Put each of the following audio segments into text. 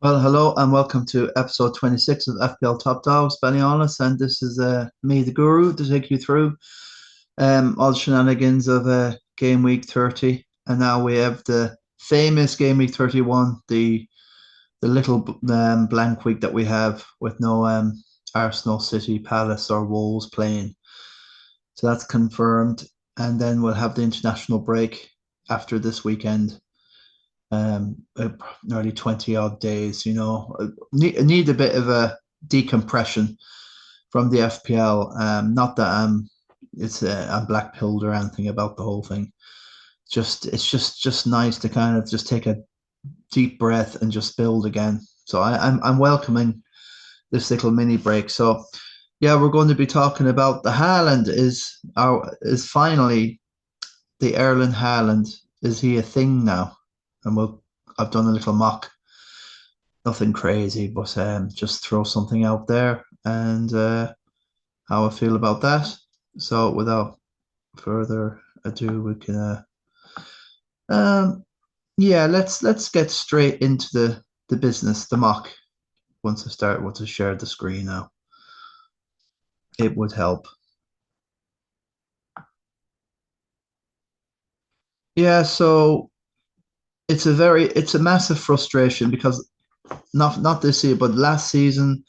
Well, hello and welcome to episode 26 of FPL Top Dogs, Ballyhaunis, and this is me, the guru, to take you through all the shenanigans of game week 30. And now we have the famous game week 31, the little blank week that we have with no Arsenal, City, Palace, or Wolves playing. So that's confirmed. And then we'll have the international break after this weekend. Nearly 20 odd days, need a bit of a decompression from the FPL. Not that I'm black pilled or anything about the whole thing. It's just nice to kind of just take a deep breath and just build again. So I'm welcoming this little mini break. So yeah, we're going to be talking about the Haaland is finally the Erling Haaland. Is he a thing now? And I've done a little mock, nothing crazy, but just throw something out there and how I feel about that. So without further ado, we can yeah, let's get straight into the business, the mock. Once to share the screen now, it would help. Yeah, so it's a massive frustration because not this year, but last season,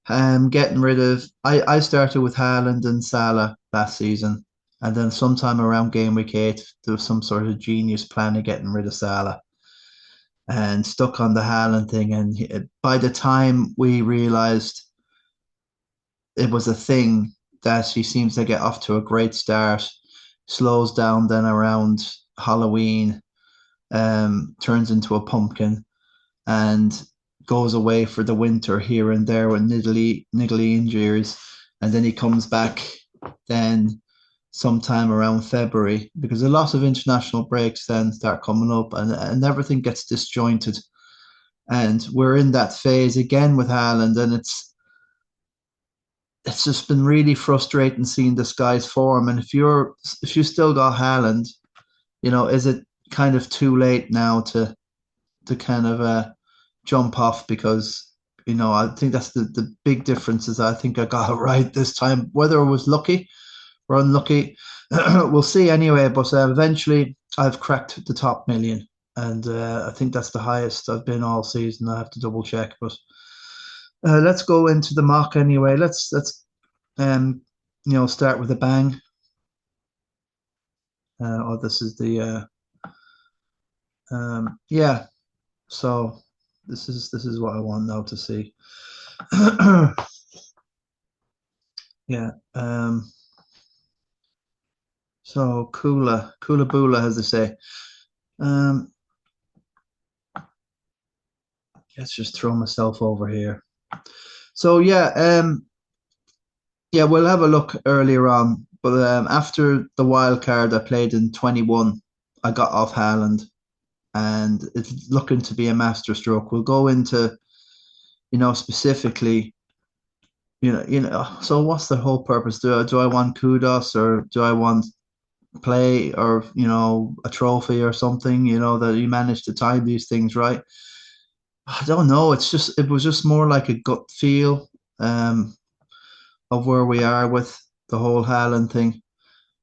getting rid of I started with Haaland and Salah last season, and then sometime around game week 8, there was some sort of genius plan of getting rid of Salah and stuck on the Haaland thing. And by the time we realized it was a thing, that he seems to get off to a great start, slows down then around Halloween, turns into a pumpkin and goes away for the winter here and there with niggly injuries, and then he comes back then sometime around February because a lot of international breaks then start coming up, and everything gets disjointed. And we're in that phase again with Haaland, and it's just been really frustrating seeing this guy's form. And if you still got Haaland, is it kind of too late now to kind of jump off? Because I think that's the big difference. Is I think I got it right this time. Whether it was lucky or unlucky, we'll see anyway. But eventually, I've cracked the top million, and I think that's the highest I've been all season. I have to double check, but let's go into the mock anyway. Let's um start with a bang. This is the yeah. So this is what I want now to see. Yeah. So Kula Bula, as they say. Um, let's just throw myself over here. So yeah, we'll have a look earlier on. But after the wild card I played in 21, I got off Haaland, and it's looking to be a masterstroke. We'll go into, specifically, So what's the whole purpose? Do I want kudos, or do I want play, or a trophy or something? That you managed to time these things right. I don't know. It was just more like a gut feel of where we are with the whole Haaland thing.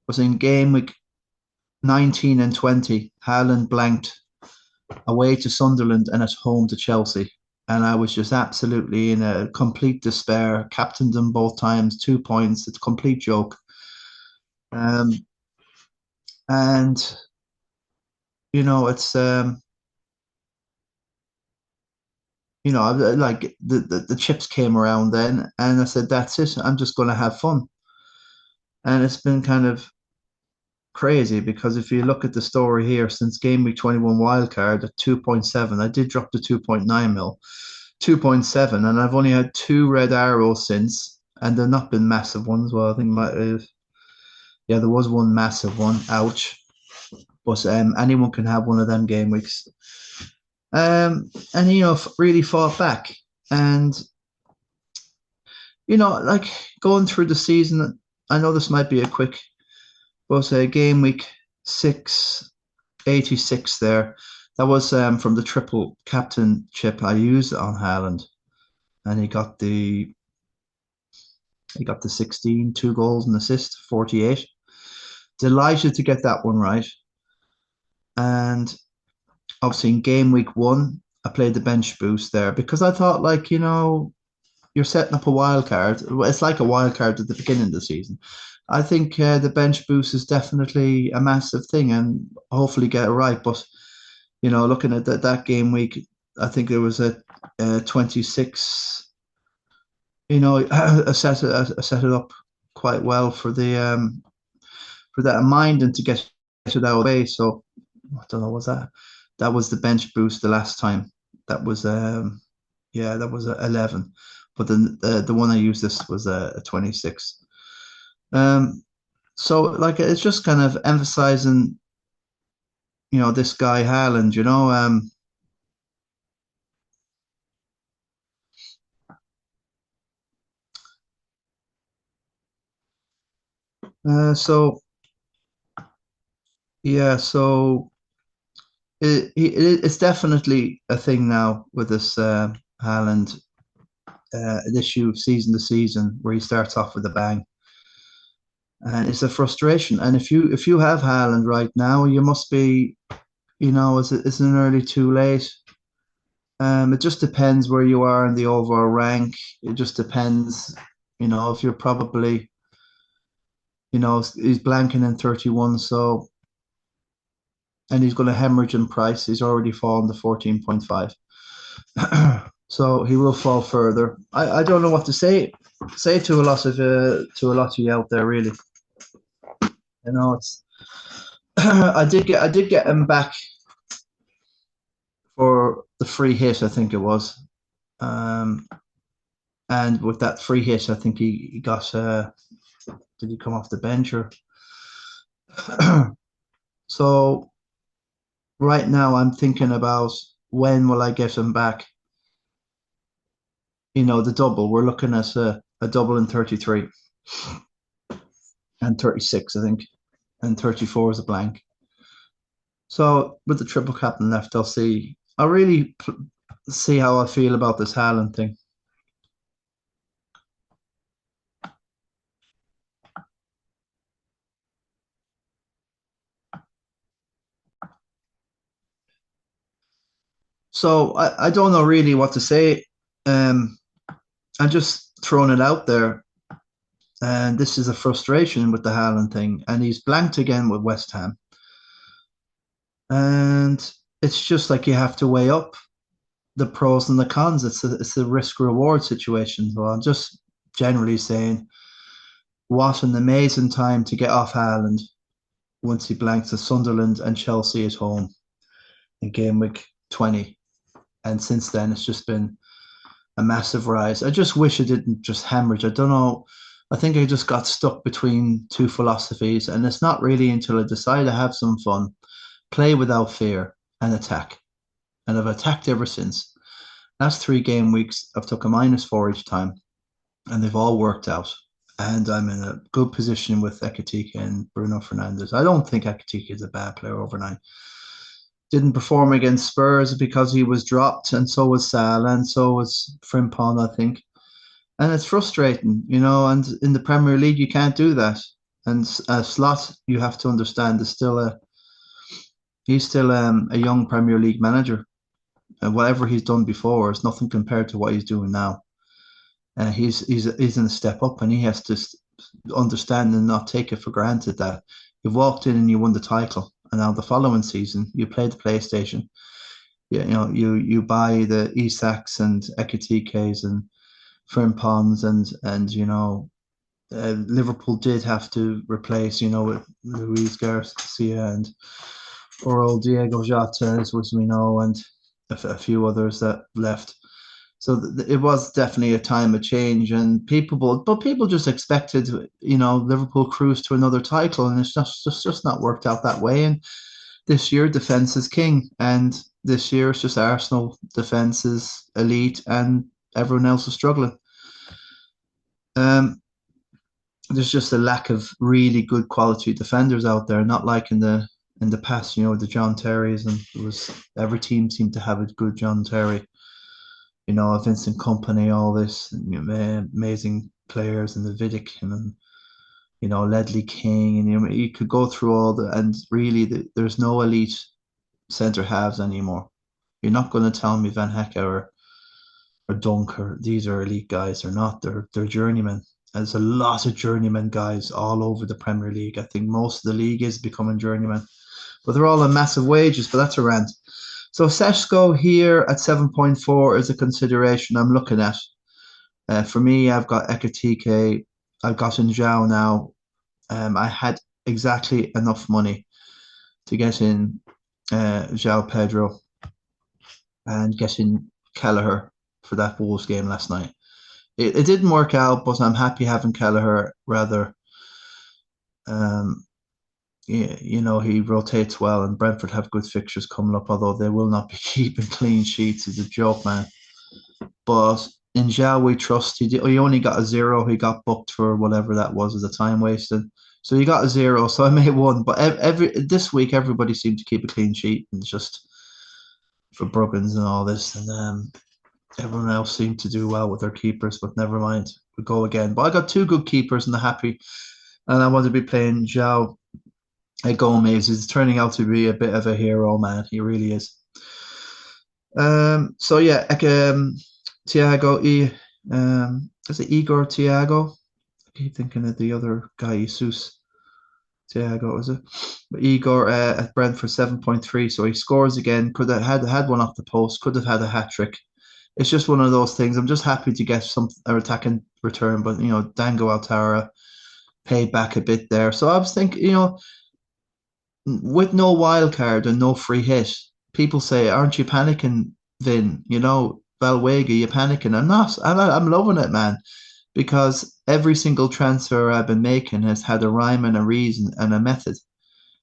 Was in game week 19 and 20, Haaland blanked away to Sunderland and at home to Chelsea. And I was just absolutely in a complete despair. Captained them both times, 2 points. It's a complete joke. Um, and it's like the chips came around then, and I said, that's it. I'm just going to have fun. And it's been kind of crazy because if you look at the story here, since game week 21 wildcard at 2.7, I did drop to 2.9 mil, 2.7, and I've only had two red arrows since, and they've not been massive ones. Well, I think yeah, there was one massive one. Ouch. But anyone can have one of them game weeks. And really fought back, and like going through the season. I know this might be a quick, but game week 6, 86 there. That was from the triple captain chip I used on Haaland, and he got the 16, 2 goals and assist, 48. Delighted to get that one right. And obviously in game week one, I played the bench boost there because I thought, like, you're setting up a wild card. Well, it's like a wild card at the beginning of the season. I think the bench boost is definitely a massive thing and hopefully get it right. But, looking at that game week, I think there was a 26, I set it up quite well for that in mind and to get it out of the way. So I don't know, was that was the bench boost the last time. That was yeah, that was 11. But then the one I used this was a 26. Um so like it's just kind of emphasizing, this guy Haaland, so yeah, so it's definitely a thing now with this Haaland an issue season to season where he starts off with a bang, and it's a frustration. And if you have Haaland right now, you must be, is it an early too late? It just depends where you are in the overall rank. It just depends, if you're probably, he's blanking in 31, so and he's going to hemorrhage in price. He's already fallen to 14.5. So he will fall further. I don't know what to say to a lot of you out there, really. It's I did get him back for the free hit, I think it was. Um, and with that free hit, I think he got did he come off the bench or so right now I'm thinking about when will I get him back? The double. We're looking at a double in 33 and 36, I think, and 34 is a blank. So with the triple captain left, I'll see. I'll really see how I feel about this Haaland thing. So I don't know really what to say. Um, I'm just throwing it out there. And this is a frustration with the Haaland thing. And he's blanked again with West Ham. And it's just like you have to weigh up the pros and the cons. It's a risk reward situation. So I'm just generally saying, what an amazing time to get off Haaland once he blanks to Sunderland and Chelsea at home in game week 20. And since then, it's just been a massive rise. I just wish it didn't just hemorrhage. I don't know. I think I just got stuck between two philosophies, and it's not really until I decide to have some fun, play without fear, and attack. And I've attacked ever since. Last 3 game weeks, I've took a -4 each time, and they've all worked out. And I'm in a good position with Ekatike and Bruno Fernandes. I don't think Ekatike is a bad player overnight. Didn't perform against Spurs because he was dropped, and so was Salah, and so was Frimpong, I think. And it's frustrating, and in the Premier League, you can't do that. And Slot, you have to understand, he's still a young Premier League manager. And whatever he's done before is nothing compared to what he's doing now. He's in a step up, and he has to understand and not take it for granted that you've walked in and you won the title, and now the following season you play the PlayStation. You buy the Isaks and Ekatikes and Frimpongs and Liverpool did have to replace, with Luis Garcia and or old Diego Jota, as we know, and a few others that left. So it was definitely a time of change, and people just expected, Liverpool cruise to another title, and it's just not worked out that way. And this year, defense is king, and this year it's just Arsenal defense is elite, and everyone else is struggling. Um, there's just a lack of really good quality defenders out there, not like in the in the past, the John Terrys, and it was every team seemed to have a good John Terry, Vincent Company, all this, amazing players, and the Vidic, and then, Ledley King, and you could go through all and really there's no elite centre halves anymore. You're not going to tell me Van Hecke or Dunker, these are elite guys. They're not. They're journeymen. There's a lot of journeyman guys all over the Premier League. I think most of the league is becoming journeymen, but they're all on massive wages. But that's a rant. So Seshko here at 7.4 is a consideration I'm looking at. For me, I've got Ekatike. I've got Njao now. I had exactly enough money to get in João Pedro and get in Kelleher for that Wolves game last night. It didn't work out, but I'm happy having Kelleher rather. Um, he rotates well, and Brentford have good fixtures coming up, although they will not be keeping clean sheets. It's a joke, man. But in Zhao, we trust. He only got a 0. He got booked for whatever that was as a time wasted. So he got a 0. So I made 1. But this week, everybody seemed to keep a clean sheet, and just for Bruggins and all this. And everyone else seemed to do well with their keepers, but never mind. We'll go again. But I got 2 good keepers, and they're happy. And I want to be playing Zhao Gomez. He's turning out to be a bit of a hero, man. He really is. So yeah, Thiago, is it Igor Thiago? I keep thinking of the other guy, Jesus Thiago, is it? But Igor at Brentford 7.3, so he scores again. Could have had one off the post. Could have had a hat trick. It's just one of those things. I'm just happy to get some attacking return, but Dango Altara paid back a bit there. So I was thinking, with no wild card and no free hit, people say, "Aren't you panicking, Vin? Valwega, you panicking?" I'm not. I'm loving it, man, because every single transfer I've been making has had a rhyme and a reason and a method,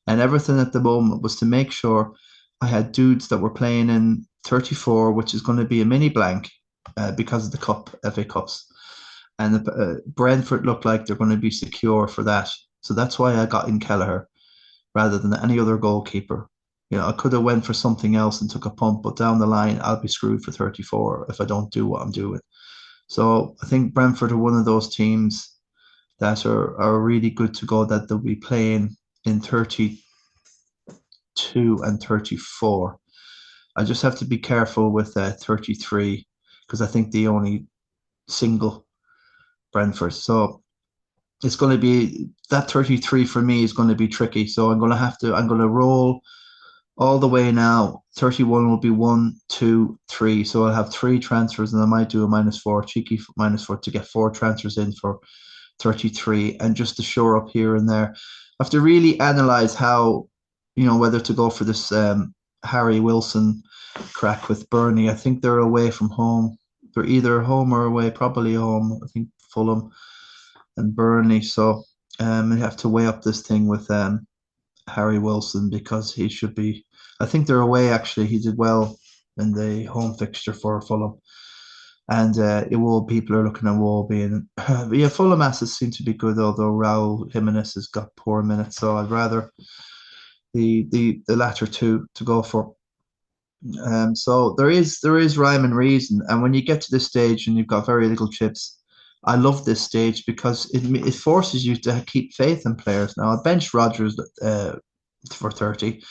and everything at the moment was to make sure I had dudes that were playing in 34, which is going to be a mini blank because of the FA Cups. And Brentford look like they're going to be secure for that. So that's why I got in Kelleher rather than any other goalkeeper. I could have went for something else and took a pump, but down the line, I'll be screwed for 34 if I don't do what I'm doing. So I think Brentford are one of those teams that are really good to go, that they'll be playing in 32 and 34. I just have to be careful with 33 because I think the only single Brentford. So it's going to be that 33 for me is going to be tricky. So I'm going to roll all the way now. 31 will be 1, 2, 3. So I'll have 3 transfers, and I might do a -4, cheeky -4 to get 4 transfers in for 33, and just to shore up here and there. I have to really analyze how, whether to go for this Harry Wilson crack with Burnley. I think they're away from home. They're either home or away, probably home. I think Fulham and Burnley. So we have to weigh up this thing with Harry Wilson, because he should be. I think they're away, actually. He did well in the home fixture for Fulham. And people are looking at Wolby. And yeah, Fulham assets seem to be good, although Raul Jimenez has got poor minutes. So I'd rather the latter two to go for. So there is rhyme and reason. And when you get to this stage and you've got very little chips, I love this stage because it forces you to keep faith in players. Now, I benched Rodgers for 30,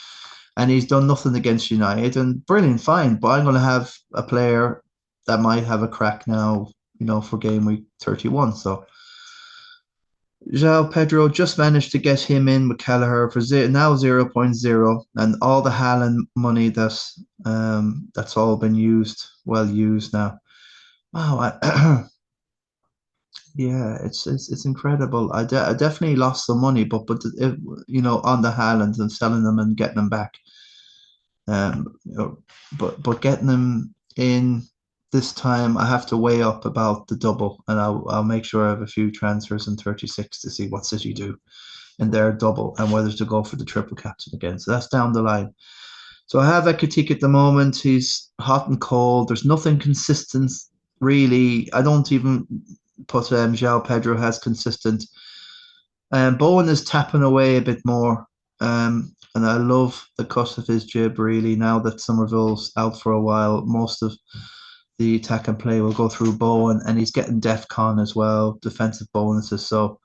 and he's done nothing against United, and brilliant, fine. But I'm going to have a player that might have a crack now, for game week 31. So João Pedro just managed to get him in with Kelleher for now 0.0, and all the Haaland money that's all been well used now. Wow, yeah, it's incredible. I definitely lost some money, but on the Haalands and selling them and getting them back. But getting them in this time, I have to weigh up about the double, and I'll make sure I have a few transfers in 36 to see what City do in their double and whether to go for the triple captain again. So that's down the line. So I have Ekatike at the moment. He's hot and cold. There's nothing consistent, really. I don't even put João Pedro has consistent. Bowen is tapping away a bit more. And I love the cut of his jib really. Now that Somerville's out for a while, most of the attack and play will go through Bowen, and he's getting DEF CON as well, defensive bonuses. So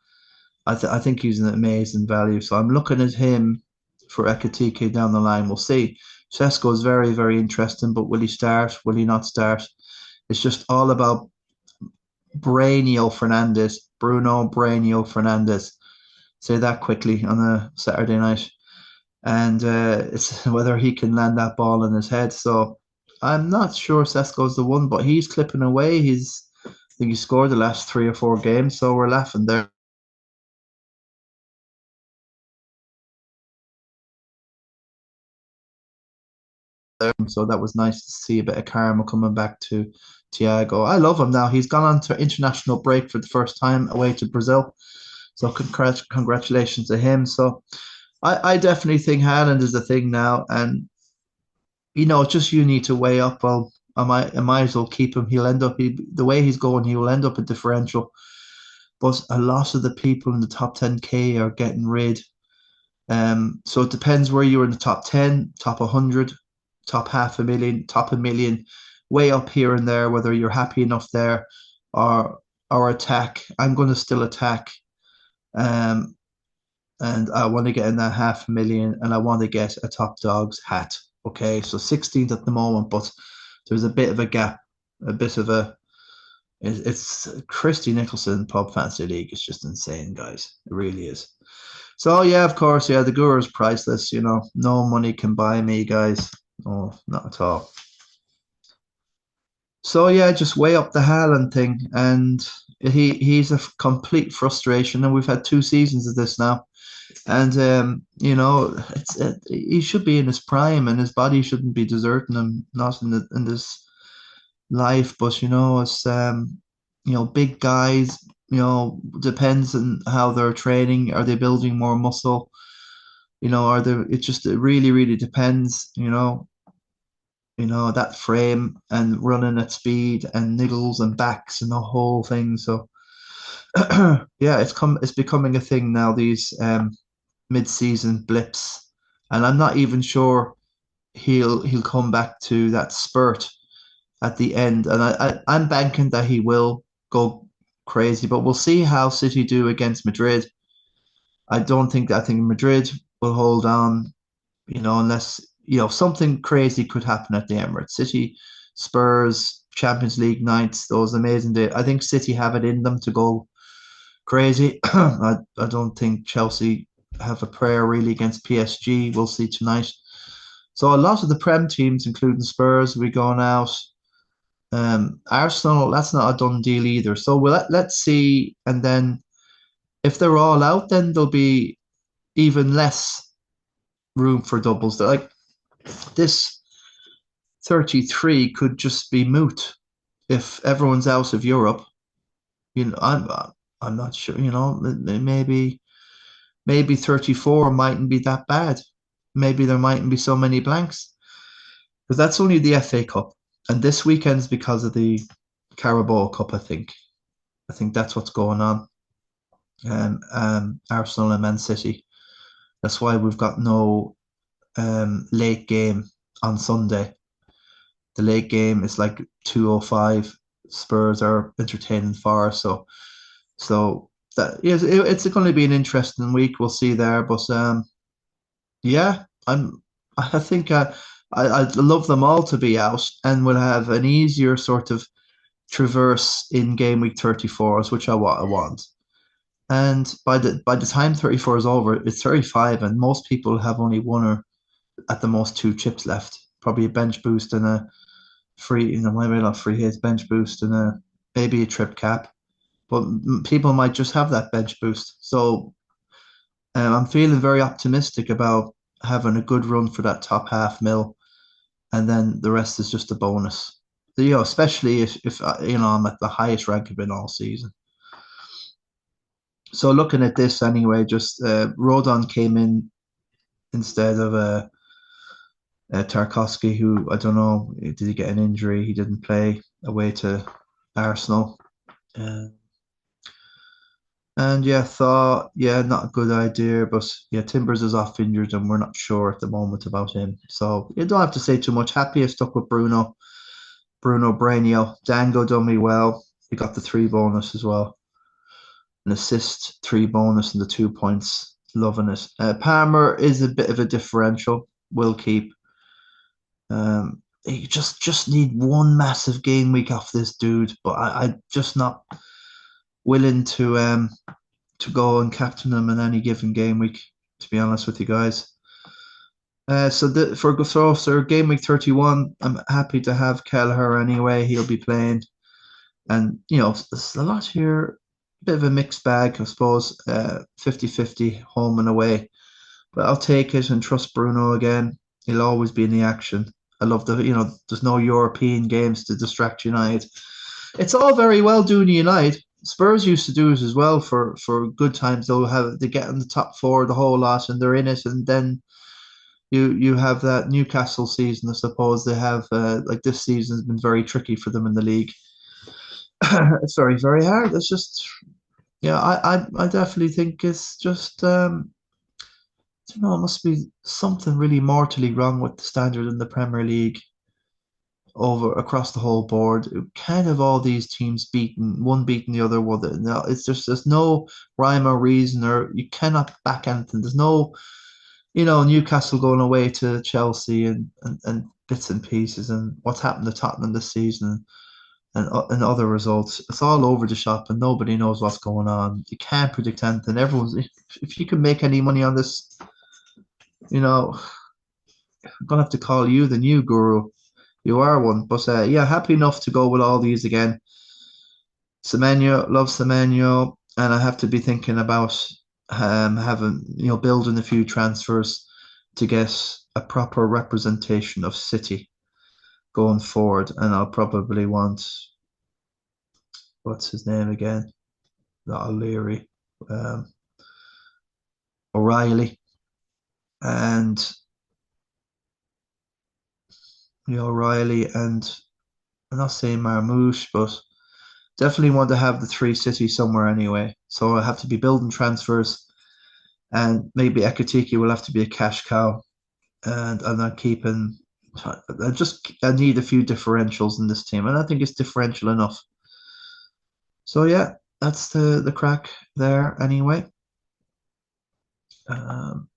I think he's an amazing value. So I'm looking at him for Ekatike down the line. We'll see. Sesko is very, very interesting, but will he start? Will he not start? It's just all about Brainio Fernandez, Bruno Brainio Fernandez. Say that quickly on a Saturday night. And it's whether he can land that ball in his head. So I'm not sure Sesko's the one, but he's clipping away. I think he scored the last 3 or 4 games, so we're laughing there. So that was nice to see a bit of karma coming back to Thiago. I love him now. He's gone on to international break for the first time away to Brazil. So congratulations to him. So I definitely think Haaland is the thing now, and just you need to weigh up. Well, I might as well keep him. The way he's going, he will end up a differential. But a lot of the people in the top 10K are getting rid. So it depends where you're in the top 10, top 100, top half a million, top a million, way up here and there, whether you're happy enough there or attack. I'm going to still attack. Um, and I want to get in that half a million and I want to get a top dogs hat. Okay, so 16th at the moment, but there's a bit of a gap, a bit of a it's Christy Nicholson Pub Fantasy League. It's just insane, guys. It really is. So yeah, of course, yeah, the Guru's priceless. No money can buy me, guys. No, not at all. So yeah, just weigh up the Haaland thing, and he's a complete frustration. And we've had 2 seasons of this now, and he should be in his prime, and his body shouldn't be deserting him. Not in this life, but it's big guys. Depends on how they're training. Are they building more muscle? Are they? It really, really depends. That frame and running at speed and niggles and backs and the whole thing. So yeah, it's becoming a thing now. These mid-season blips, and I'm not even sure he'll come back to that spurt at the end. And I'm banking that he will go crazy, but we'll see how City do against Madrid. I think Madrid will hold on, unless something crazy could happen at the Emirates. City, Spurs, Champions League nights, those amazing days. I think City have it in them to go crazy. I don't think Chelsea have a prayer really against PSG. We'll see tonight. So a lot of the Prem teams, including Spurs, will be going out. Arsenal, that's not a done deal either. So let's see, and then if they're all out, then there'll be even less room for doubles. Like this 33 could just be moot if everyone's out of Europe. I'm not sure. Maybe 34 mightn't be that bad. Maybe there mightn't be so many blanks because that's only the FA Cup, and this weekend's because of the Carabao Cup. I think that's what's going on. Arsenal and Man City. That's why we've got no late game on Sunday. The late game is like 2:05. Spurs are entertaining far, so that yes, it's going to be an interesting week. We'll see there, but yeah, I think I'd love them all to be out, and we'll have an easier sort of traverse in game week 34s, which I want. And by the time 34 is over, it's 35, and most people have only one or at the most two chips left. Probably a bench boost and a free, maybe not free hits, bench boost and maybe a trip cap. But people might just have that bench boost. So I'm feeling very optimistic about having a good run for that top half mil, and then the rest is just a bonus. Especially if I'm at the highest rank I've been all season. So looking at this anyway, just Rodon came in instead of Tarkowski, who I don't know, did he get an injury? He didn't play away to Arsenal. Uh, And yeah, thought, yeah, not a good idea. But yeah, Timbers is off injured and we're not sure at the moment about him. So you don't have to say too much. Happy I stuck with Bruno. Bruno Brainio. Dango done me well. He got the three bonus as well. An assist, three bonus, and the 2 points. Loving it. Palmer is a bit of a differential. Will keep. You just need one massive game week off this dude, but I just not willing to go and captain him in any given game week. To be honest with you guys. For game week 31, I'm happy to have Kelleher anyway. He'll be playing. And, there's a lot here, a bit of a mixed bag, I suppose, 50-50 home and away. But I'll take it and trust Bruno again. He'll always be in the action. I love there's no European games to distract United. It's all very well doing United. Spurs used to do it as well for good times. They get in the top four the whole lot and they're in it, and then you have that Newcastle season. I suppose they have like this season has been very tricky for them in the league. It's very very hard. It's just yeah, I definitely think it's just it must be something really mortally wrong with the standard in the Premier League over across the whole board. Kind of all these teams beating the other one. No, it's just there's no rhyme or reason, or you cannot back anything. There's no, Newcastle going away to Chelsea and bits and pieces, and what's happened to Tottenham this season and other results. It's all over the shop, and nobody knows what's going on. You can't predict anything. If you can make any money on this, I'm gonna have to call you the new guru. You are one. But yeah, happy enough to go with all these again. Semenyo, love Semenyo, and I have to be thinking about having, building a few transfers to get a proper representation of City going forward. And I'll probably want, what's his name again? Not O'Leary, um, O'Reilly, and O'Reilly, and I'm not saying Marmouche, but definitely want to have the three cities somewhere anyway. So I have to be building transfers, and maybe Ekatiki will have to be a cash cow, and I'm not keeping. I need a few differentials in this team, and I think it's differential enough. So yeah, that's the crack there anyway. Um,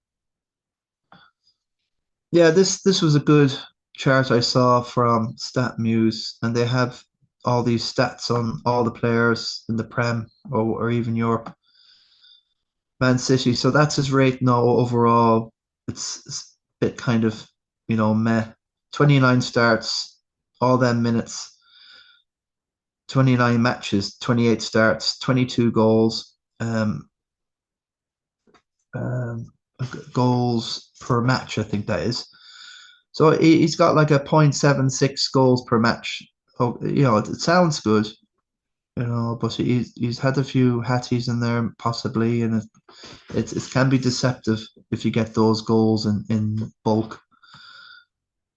yeah, this was a good chart I saw from StatMuse, and they have all these stats on all the players in the Prem or even Europe. Man City, so that's his rate now overall. It's a bit kind of, meh. 29 starts, all them minutes, 29 matches, 28 starts, 22 goals, um, goals per match, I think that is. So he's got like a 0.76 goals per match. Oh, it sounds good, but he's had a few hatties in there possibly, and it can be deceptive if you get those goals in bulk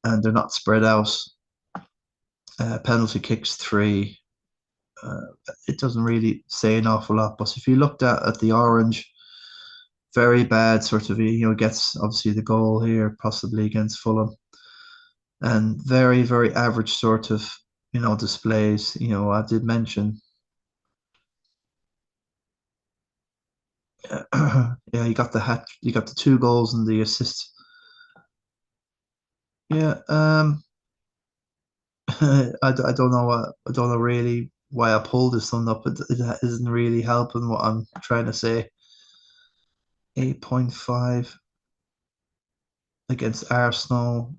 and they're not spread out. Penalty kicks three. Uh, it doesn't really say an awful lot, but if you looked at the orange, very bad sort of, gets obviously the goal here, possibly against Fulham, and very, very average sort of, displays. I did mention, yeah, you got the two goals and the assist. Yeah, I don't know I don't know really why I pulled this one up. It isn't really helping what I'm trying to say. 8.5 against Arsenal.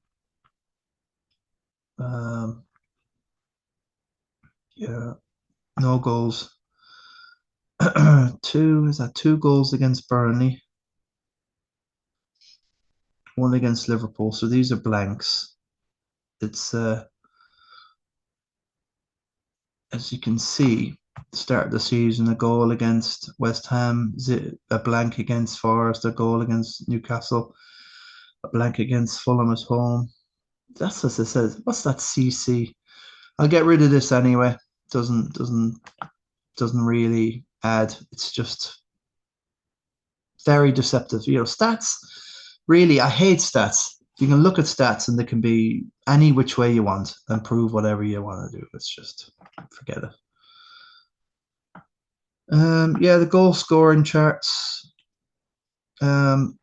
Um, yeah, no goals. Two goals against Burnley, one against Liverpool. So these are blanks. It's as you can see, start of the season, a goal against West Ham, a blank against Forest, a goal against Newcastle, a blank against Fulham at home. That's what it says. What's that CC? I'll get rid of this anyway. Doesn't really. add. It's just very deceptive. Stats, really, I hate stats. You can look at stats and they can be any which way you want and prove whatever you want to do. It's just, forget it. Yeah, the goal scoring charts. Um,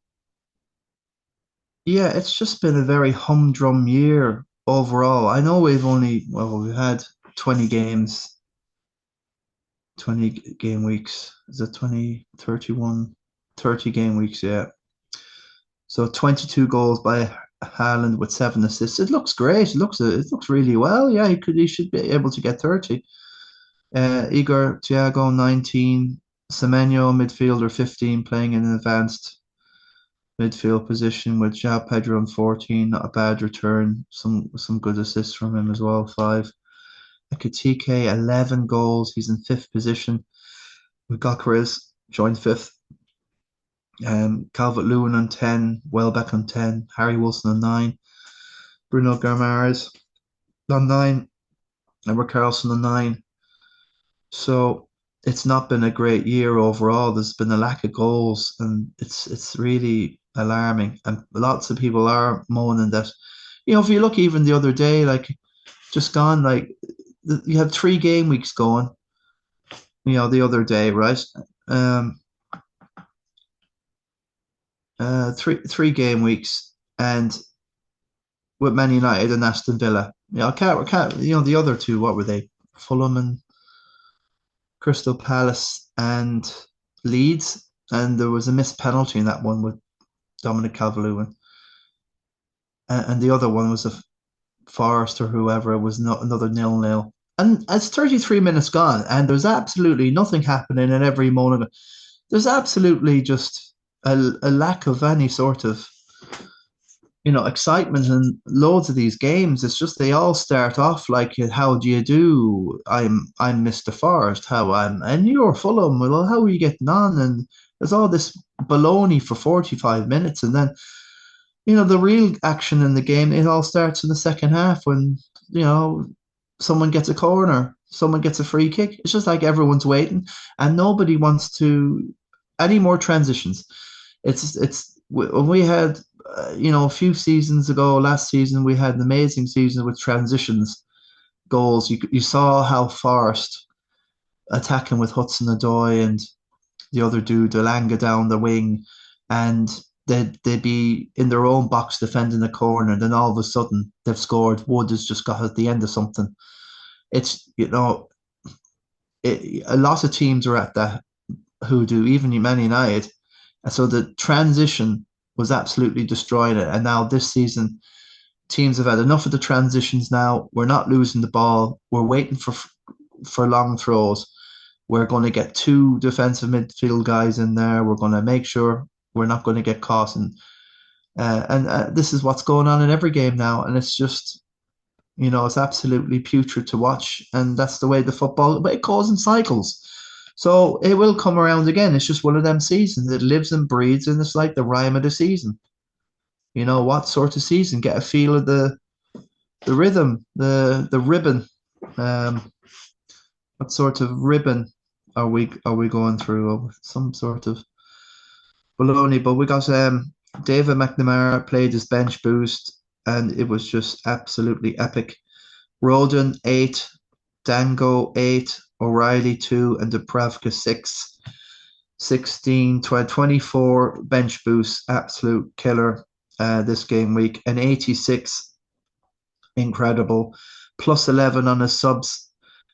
yeah, it's just been a very humdrum year overall. I know we've had 20 games, 20 game weeks. Is it 20, 31, 30 game weeks? Yeah. So 22 goals by Haaland with 7 assists. It looks great. It looks really well. Yeah, he should be able to get 30. Igor Thiago 19, Semenyo midfielder 15, playing in an advanced midfield position with João Pedro on 14. Not a bad return. Some good assists from him as well. 5. Ekitike 11 goals. He's in fifth position. With Gyökeres joined fifth. Calvert-Lewin on 10, Welbeck on 10, Harry Wilson on 9, Bruno Guimaraes on 9, and Carlson on 9. So it's not been a great year overall. There's been a lack of goals, and it's really alarming. And lots of people are moaning that, if you look even the other day, like just gone, like you have 3 game weeks going. The other day, right? Um, three game weeks, and with Man United and Aston Villa. I can't. The other two, what were they? Fulham and Crystal Palace and Leeds, and there was a missed penalty in that one with Dominic Calvert-Lewin, and the other one was a Forest or whoever. It was not another 0-0. And it's 33 minutes gone, and there's absolutely nothing happening in every moment. There's absolutely just a lack of any sort of excitement in loads of these games. It's just they all start off like, "How do you do? I'm Mr. Forrest. And you're Fulham. Well, how are you getting on?" And there's all this baloney for 45 minutes, and then the real action in the game. It all starts in the second half when someone gets a corner, someone gets a free kick. It's just like everyone's waiting, and nobody wants to any more transitions. It's when we had a few seasons ago, last season, we had an amazing season with transitions goals. You saw how Forest attacking with Hudson-Odoi and the other dude, Elanga down the wing, and they'd be in their own box defending the corner, and then all of a sudden they've scored. Wood has just got at the end of something. It's a lot of teams are at that who do, even Man United. And so the transition was absolutely destroying it. And now this season, teams have had enough of the transitions now. We're not losing the ball. We're waiting for long throws. We're going to get 2 defensive midfield guys in there. We're going to make sure we're not going to get caught. And this is what's going on in every game now. And it's just, it's absolutely putrid to watch. And that's the way the football, but it goes in cycles. So it will come around again. It's just one of them seasons. It lives and breathes, and it's like the rhyme of the season. What sort of season? Get a feel of the rhythm, the ribbon. What sort of ribbon are we going through? Some sort of baloney. But we got David McNamara played his bench boost, and it was just absolutely epic. Roden 8, Dango 8, O'Reilly 2, and Dubravka 6. 16, 24 bench boosts, absolute killer this game week. And 86, incredible. Plus 11 on his subs.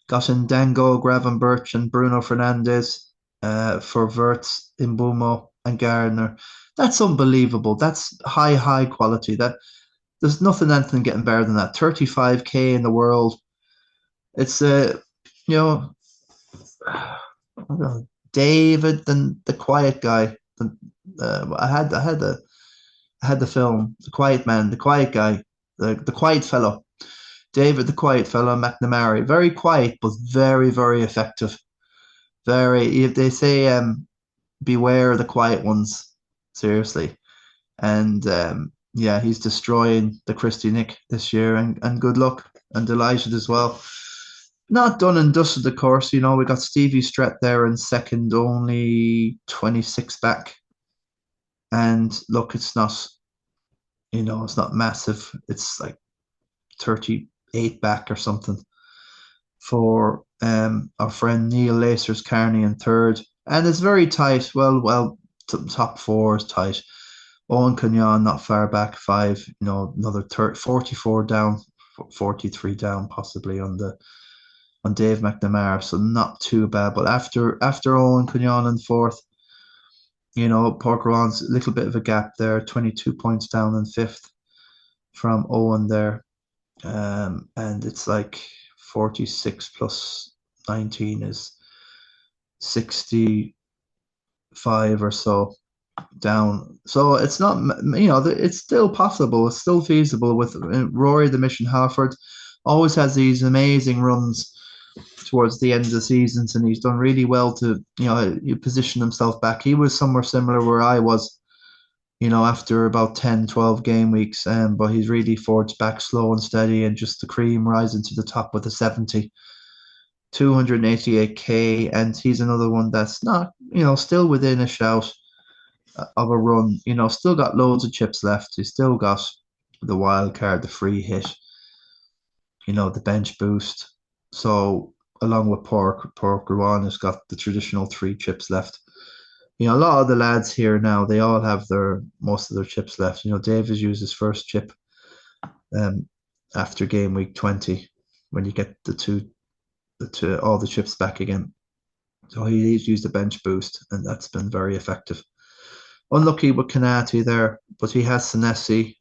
Got in Dango, Gravenberch, and Bruno Fernandes for Verts, Imbumo, and Gardner. That's unbelievable. That's high quality. There's anything getting better than that. 35k in the world. It's you know, David, the quiet guy. I had the film, The Quiet Man, the quiet guy, the quiet fellow. David, the quiet fellow, McNamara. Very quiet, but very, very effective. If they say, beware the quiet ones, seriously. And yeah, he's destroying the Christy Nic this year, and good luck, and delighted as well. not done and dusted, of course. We got Stevie Strat there in second, only 26 back. And look, it's not massive. It's like 38 back or something for our friend Neil Lacers Carney in third. And it's very tight. Well, top four is tight. Owen Cunyon not far back, five, another 44 down, 43 down possibly on Dave McNamara, so not too bad. But after Owen Cunyon in fourth, Porkeron's a little bit of a gap there, 22 points down in fifth from Owen there. And it's like 46 plus 19 is 65 or so down. So it's not, it's still possible. It's still feasible with Rory the Mission Halford. Always has these amazing runs towards the end of the seasons, and he's done really well to, position himself back. He was somewhere similar where I was, after about 10, 12 game weeks. But he's really forged back slow and steady, and just the cream rising to the top with a 70, 288K. And he's another one that's not, still within a shout of a run, still got loads of chips left. He's still got the wild card, the free hit, the bench boost. So along with Pork Ruan has got the traditional three chips left. A lot of the lads here now, they all have most of their chips left. Dave has used his first chip um after game week 20 when you get all the chips back again. So he's used the bench boost, and that's been very effective. Unlucky with Kanati there, but he has Senesi.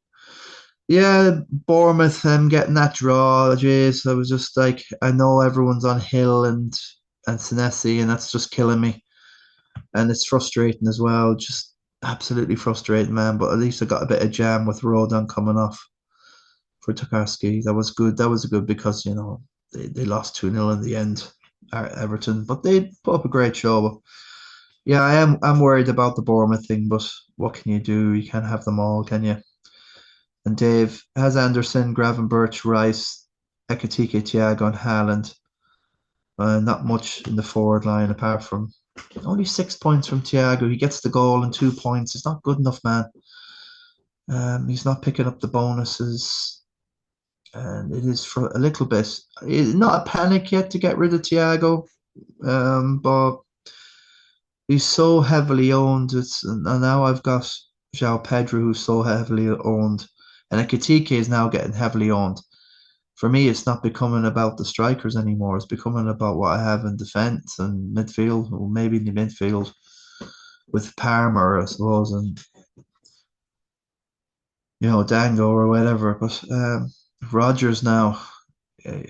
Yeah, Bournemouth getting that draw, jeez. I was just like, I know everyone's on Hill and Senesi, and that's just killing me. And it's frustrating as well, just absolutely frustrating, man. But at least I got a bit of jam with Rodon coming off for Tokarski. That was good. That was good because, they lost 2-0 in the end, Everton, but they put up a great show. But yeah, I'm worried about the Bournemouth thing, but what can you do? You can't have them all, can you? And Dave has Anderson, Gravenberch, Rice, Ekatike, Thiago, and Haaland. Not much in the forward line apart from only 6 points from Thiago. He gets the goal and 2 points. It's not good enough, man. He's not picking up the bonuses, and it is for a little bit. It's not a panic yet to get rid of Thiago, but he's so heavily owned. And now I've got João Pedro, who's so heavily owned, and Ekatike is now getting heavily owned. For me, it's not becoming about the strikers anymore. It's becoming about what I have in defence and midfield, or maybe in the midfield with Palmer, I suppose, and Dango or whatever. But Rogers now, the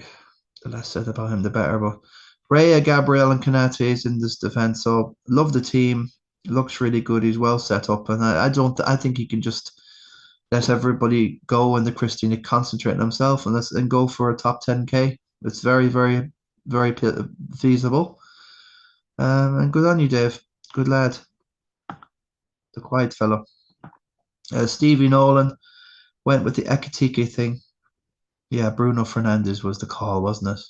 less said about him, the better. But Raya, Gabriel, and Kanate is in this defence, so love the team. Looks really good. He's well set up, and I think he can just let everybody go and the Christy Nic concentrate on himself and go for a top 10K. It's very, very, very feasible. And good on you, Dave. Good lad. The quiet fellow. Stevie Nolan went with the Ekatike thing. Yeah, Bruno Fernandes was the call, wasn't it?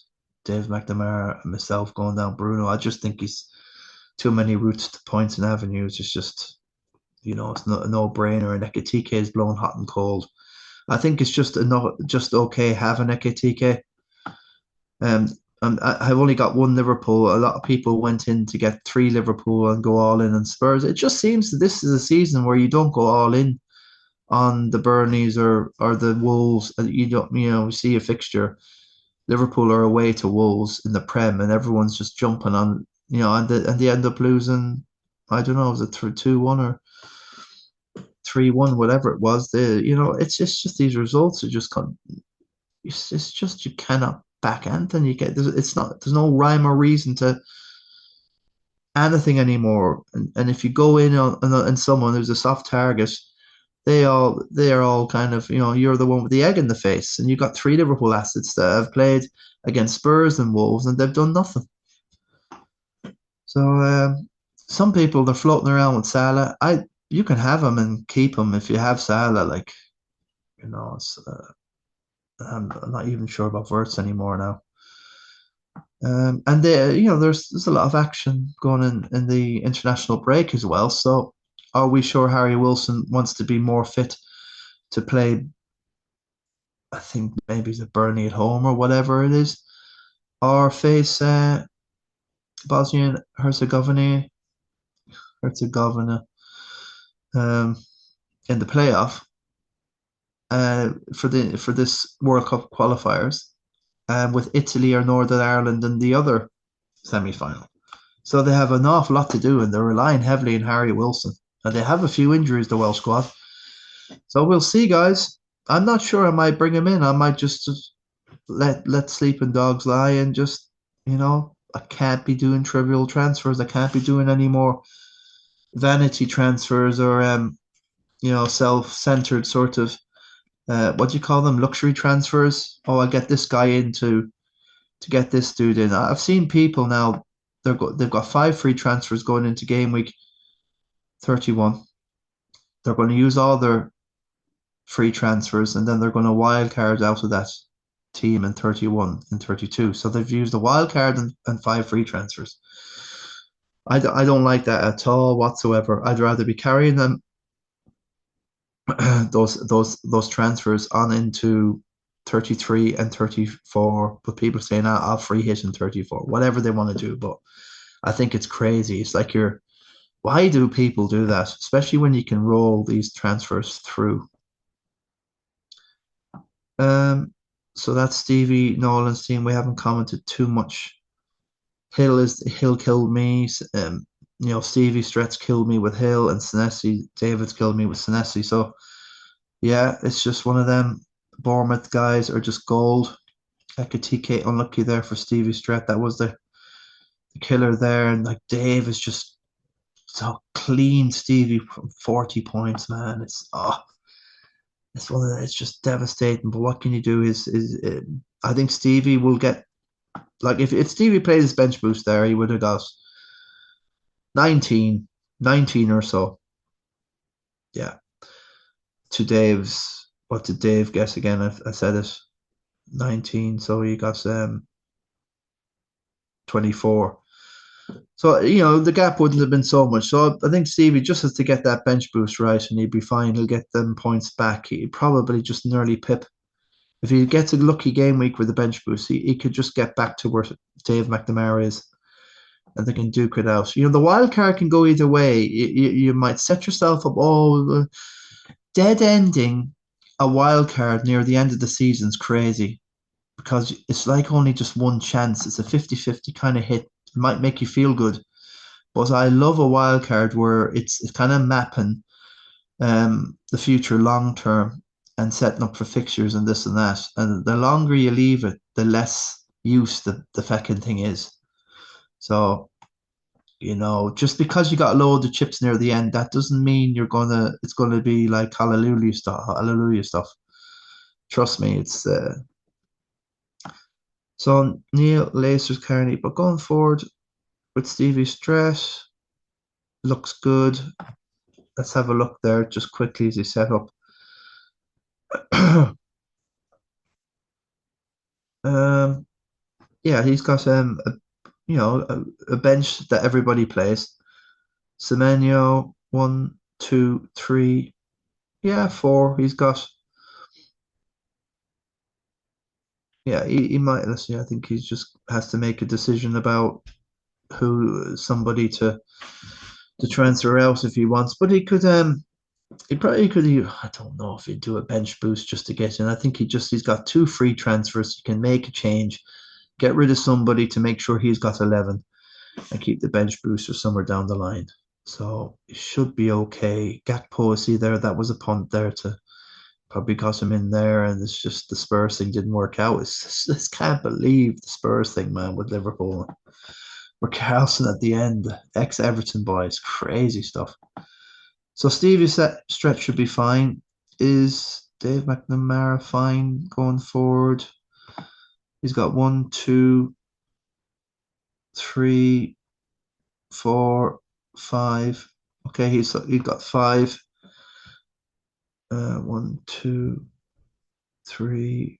Dave McNamara and myself going down Bruno. I just think he's too many routes to points and avenues. It's just, it's not a no-brainer. And Ekatike is blown hot and cold. I think it's just okay having Ekatike. I've only got one Liverpool. A lot of people went in to get three Liverpool and go all in on Spurs. It just seems that this is a season where you don't go all in on the Burnleys or the Wolves. You don't, see a fixture. Liverpool are away to Wolves in the Prem, and everyone's just jumping on, and they end up losing. I don't know, was it 2-1 or 3-1, whatever it was. It's just these results are just it's just you cannot back anything. There's no rhyme or reason to anything anymore. And if you go in on someone who's a soft target, they are all kind of, you're the one with the egg in the face, and you've got three Liverpool assets that have played against Spurs and Wolves, and they've done nothing. So some people, they're floating around with Salah. You can have him and keep him if you have Salah. Like, it's, I'm not even sure about Verts anymore now. And there's a lot of action going in the international break as well. So, are we sure Harry Wilson wants to be more fit to play? I think maybe the Burnley at home or whatever it is, or face Bosnia and Herzegovina um, in the playoff for this World Cup qualifiers, with Italy or Northern Ireland in the other semi-final. So they have an awful lot to do, and they're relying heavily on Harry Wilson. And they have a few injuries, the Welsh squad. So we'll see, guys. I'm not sure I might bring him in. I might just let sleeping dogs lie and just, I can't be doing trivial transfers. I can't be doing any more vanity transfers or self-centered sort of what do you call them? Luxury transfers. Oh, I get this guy in to get this dude in. I've seen people now. They've got 5 free transfers going into game week 31. They're going to use all their free transfers, and then they're going to wild card out of that team in 31 and 32. So they've used a wild card and 5 free transfers. I don't like that at all whatsoever. I'd rather be carrying them those transfers on into 33 and 34. But people saying I'll free hit in 34, whatever they want to do. But I think it's crazy. It's like why do people do that? Especially when you can roll these transfers through. So that's Stevie Nolan's team. We haven't commented too much. Hill killed me. Stevie Stretch killed me with Hill, and Senesi David's killed me with Senesi. So yeah, it's just one of them. Bournemouth guys are just gold. Ekatike unlucky there for Stevie Stretch. That was the killer there, and like Dave is just so clean. Stevie from 40 points, man. It's just devastating. But what can you do? I think Stevie will get, like, if Stevie played his bench boost there, he would have got 19, 19 or so. Yeah. To Dave's, what did Dave guess again? I said it, 19. So he got 24. So, the gap wouldn't have been so much. So I think Stevie just has to get that bench boost right, and he'd be fine. He'll get them points back. He probably just nearly pip. If he gets a lucky game week with the bench boost, he could just get back to where Dave McNamara is, and they can duke it out. The wild card can go either way. You might set yourself up. Oh, dead ending a wild card near the end of the season is crazy, because it's like only just one chance. It's a 50-50 kind of hit. It might make you feel good. But I love a wild card where it's kind of mapping the future long term and setting up for fixtures and this and that. And the longer you leave it, the less use the fucking thing is. So, just because you got a load of chips near the end, that doesn't mean it's gonna be like hallelujah stuff. Trust me, it's so Neil Lacers Carney, but going forward with Stevie Stress looks good. Let's have a look there just quickly as he set up. Yeah, he's got a bench that everybody plays. Semenyo, 1, 2, 3, yeah, 4. He's got, yeah, he might. Let's see. I think he just has to make a decision about somebody to transfer out if he wants. But he probably could. I don't know if he'd do a bench boost just to get in. I think he's got 2 free transfers. He can make a change, get rid of somebody to make sure he's got 11, and keep the bench booster somewhere down the line. So it should be okay. Gakpo, see there, that was a punt there to probably got him in there, and it's just the Spurs thing didn't work out. Just can't believe the Spurs thing, man, with Liverpool. We're Carlson at the end, ex-Everton boys, crazy stuff. So Stevie's stretch should be fine. Is Dave McNamara fine going forward? He's got 1, 2, 3, 4, 5. Okay, he's got 5. 1, 2, 3,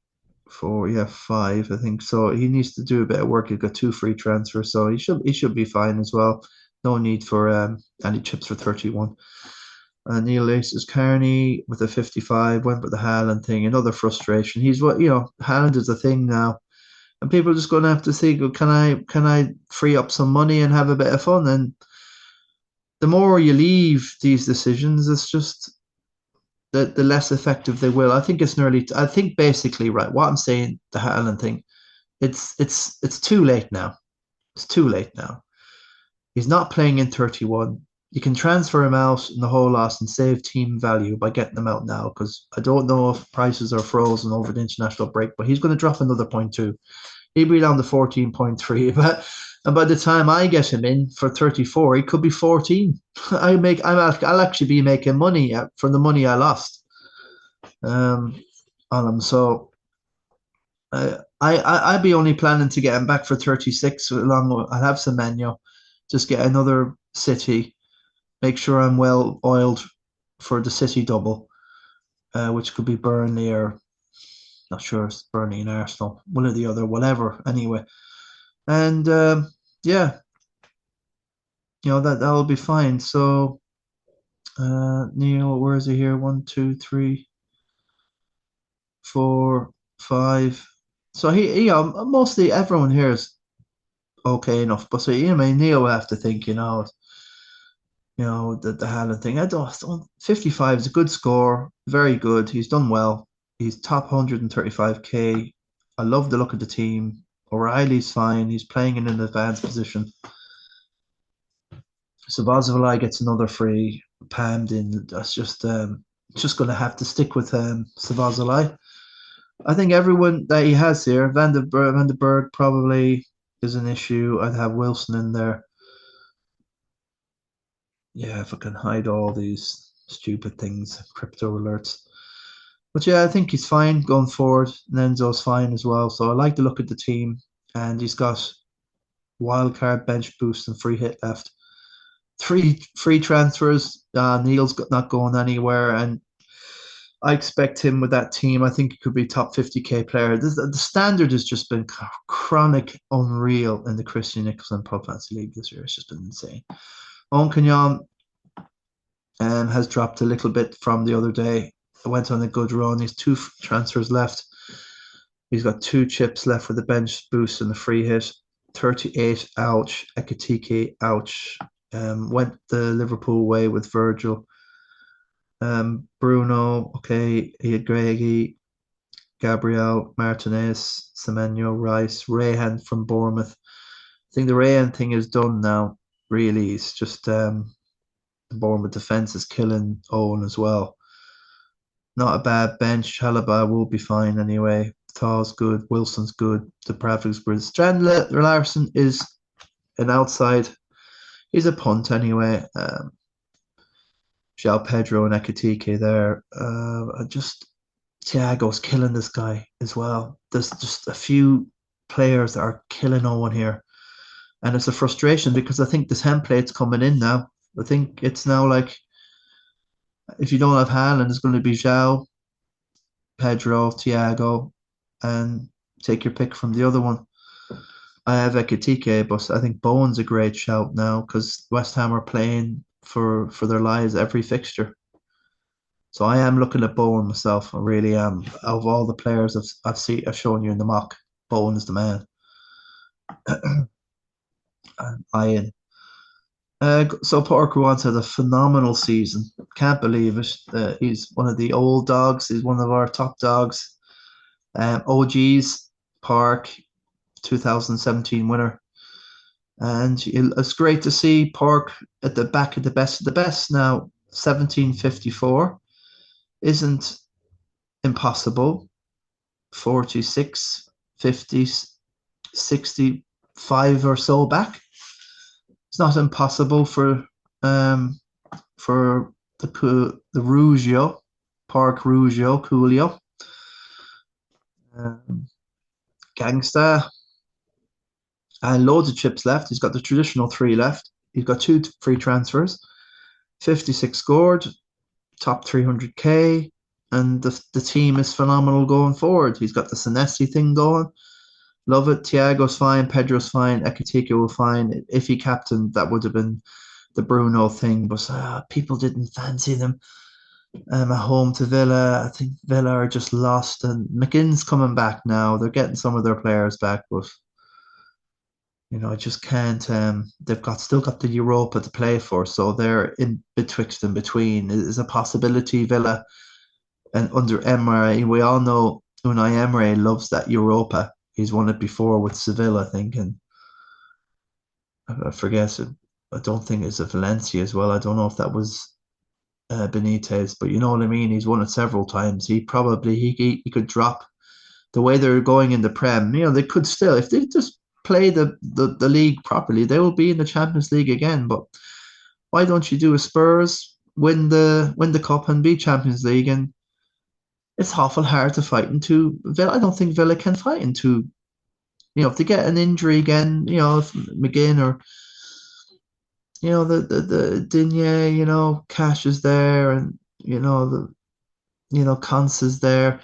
four, yeah, five, I think. So he needs to do a bit of work. He's got two free transfers, so he should be fine as well. No need for any chips for 31. Neil Laces Carney with a 55 went with the Haaland thing. Another frustration. He's what Haaland is a thing now, and people are just going to have to think, well, can I free up some money and have a bit of fun? And the more you leave these decisions, it's just the less effective they will. I think it's nearly. I think basically right. What I'm saying, the Haaland thing, it's too late now. It's too late now. He's not playing in 31. You can transfer him out in the whole lot and save team value by getting him out now because I don't know if prices are frozen over the international break, but he's going to drop another point too. He'll be down to 14.3. But and by the time I get him in for 34, he could be 14. I'll actually be making money from the money I lost um, on him. So I'd be only planning to get him back for 36. I'll have some menu, just get another City, make sure I'm well oiled for the City double, which could be Burnley or not sure it's Burnley and Arsenal, one or the other, whatever. Anyway, and yeah, that'll be fine. So Neil, where is he here? One, two, three, four, five. So mostly everyone here is okay enough. But so I mean, Neil will have to think, the Haaland thing. I don't 55 is a good score, very good. He's done well. He's top 135k. I love the look of the team. O'Reilly's fine. He's playing in an advanced position. So Vazalai gets another free palmed in. That's just going to have to stick with Savazalai. I think everyone that he has here, Van der Berg probably is an issue. I'd have Wilson in there. Yeah, if I can hide all these stupid things, crypto alerts. But yeah, I think he's fine going forward. Nenzo's fine as well. So I like the look at the team, and he's got wild card bench boost and free hit left. Three free transfers. Neil's not going anywhere, and I expect him with that team. I think he could be top 50k player. The standard has just been chronic, unreal in the Christy Nic Pub Fantasy League this year. It's just been insane. Owen Kenyon has dropped a little bit from the other day. I went on a good run. He's two transfers left. He's got two chips left with the bench boost and the free hit. 38, ouch. Ekatike, ouch. Went the Liverpool way with Virgil. Bruno, okay. He had Greggy, Gabriel, Martinez, Semenyo, Rice, Rayhan from Bournemouth. I think the Rayhan thing is done now, really. It's just the Bournemouth defence is killing Owen as well. Not a bad bench. Chalaba will be fine anyway. Thaw's good. Wilson's good. Depravic's good. Strand Larson is an outside. He's a punt anyway. João Pedro and Ekatike there. Just Thiago's killing this guy as well. There's just a few players that are killing Owen here. And it's a frustration because I think the template's coming in now. I think it's now like if you don't have Haaland, it's going to be João, Pedro, Thiago, and take your pick from the other one. I have Ekatike, but I think Bowen's a great shout now because West Ham are playing for their lives every fixture. So I am looking at Bowen myself. I really am. Of all the players I've shown you in the mock, Bowen is the man. And Ian. So Parker Wants had a phenomenal season. Can't believe it. He's one of the old dogs. He's one of our top dogs. OGs, Park, 2017 winner. And it's great to see Park at the back of the best of the best now. 1754 isn't impossible. 46, 50, 65 or so back. It's not impossible for the Rugio, Park Rugio, Coolio. Gangsta. And loads of chips left. He's got the traditional three left. He's got two free transfers. 56 scored. Top 300k. and the team is phenomenal going forward. He's got the Senesi thing going. Love it. Thiago's fine. Pedro's fine. Ekitike will fine. If he captained, that would have been the Bruno thing, but people didn't fancy them at home to Villa. I think Villa are just lost, and McGinn's coming back now. They're getting some of their players back, but I just can't. They've got still got the Europa to play for, so they're in betwixt and between. Is a possibility Villa and under Emery. We all know Unai Emery loves that Europa. He's won it before with Seville, I think, and I forget it. I don't think it's a Valencia as well. I don't know if that was Benitez, but you know what I mean. He's won it several times. He could drop the way they're going in the Prem. They could still, if they just play the league properly, they will be in the Champions League again. But why don't you do a Spurs, win the cup and be Champions League? And it's awful hard to fight into Villa. I don't think Villa can fight into. If they get an injury again, if McGinn or the Digne, Cash is there, and Cons is there.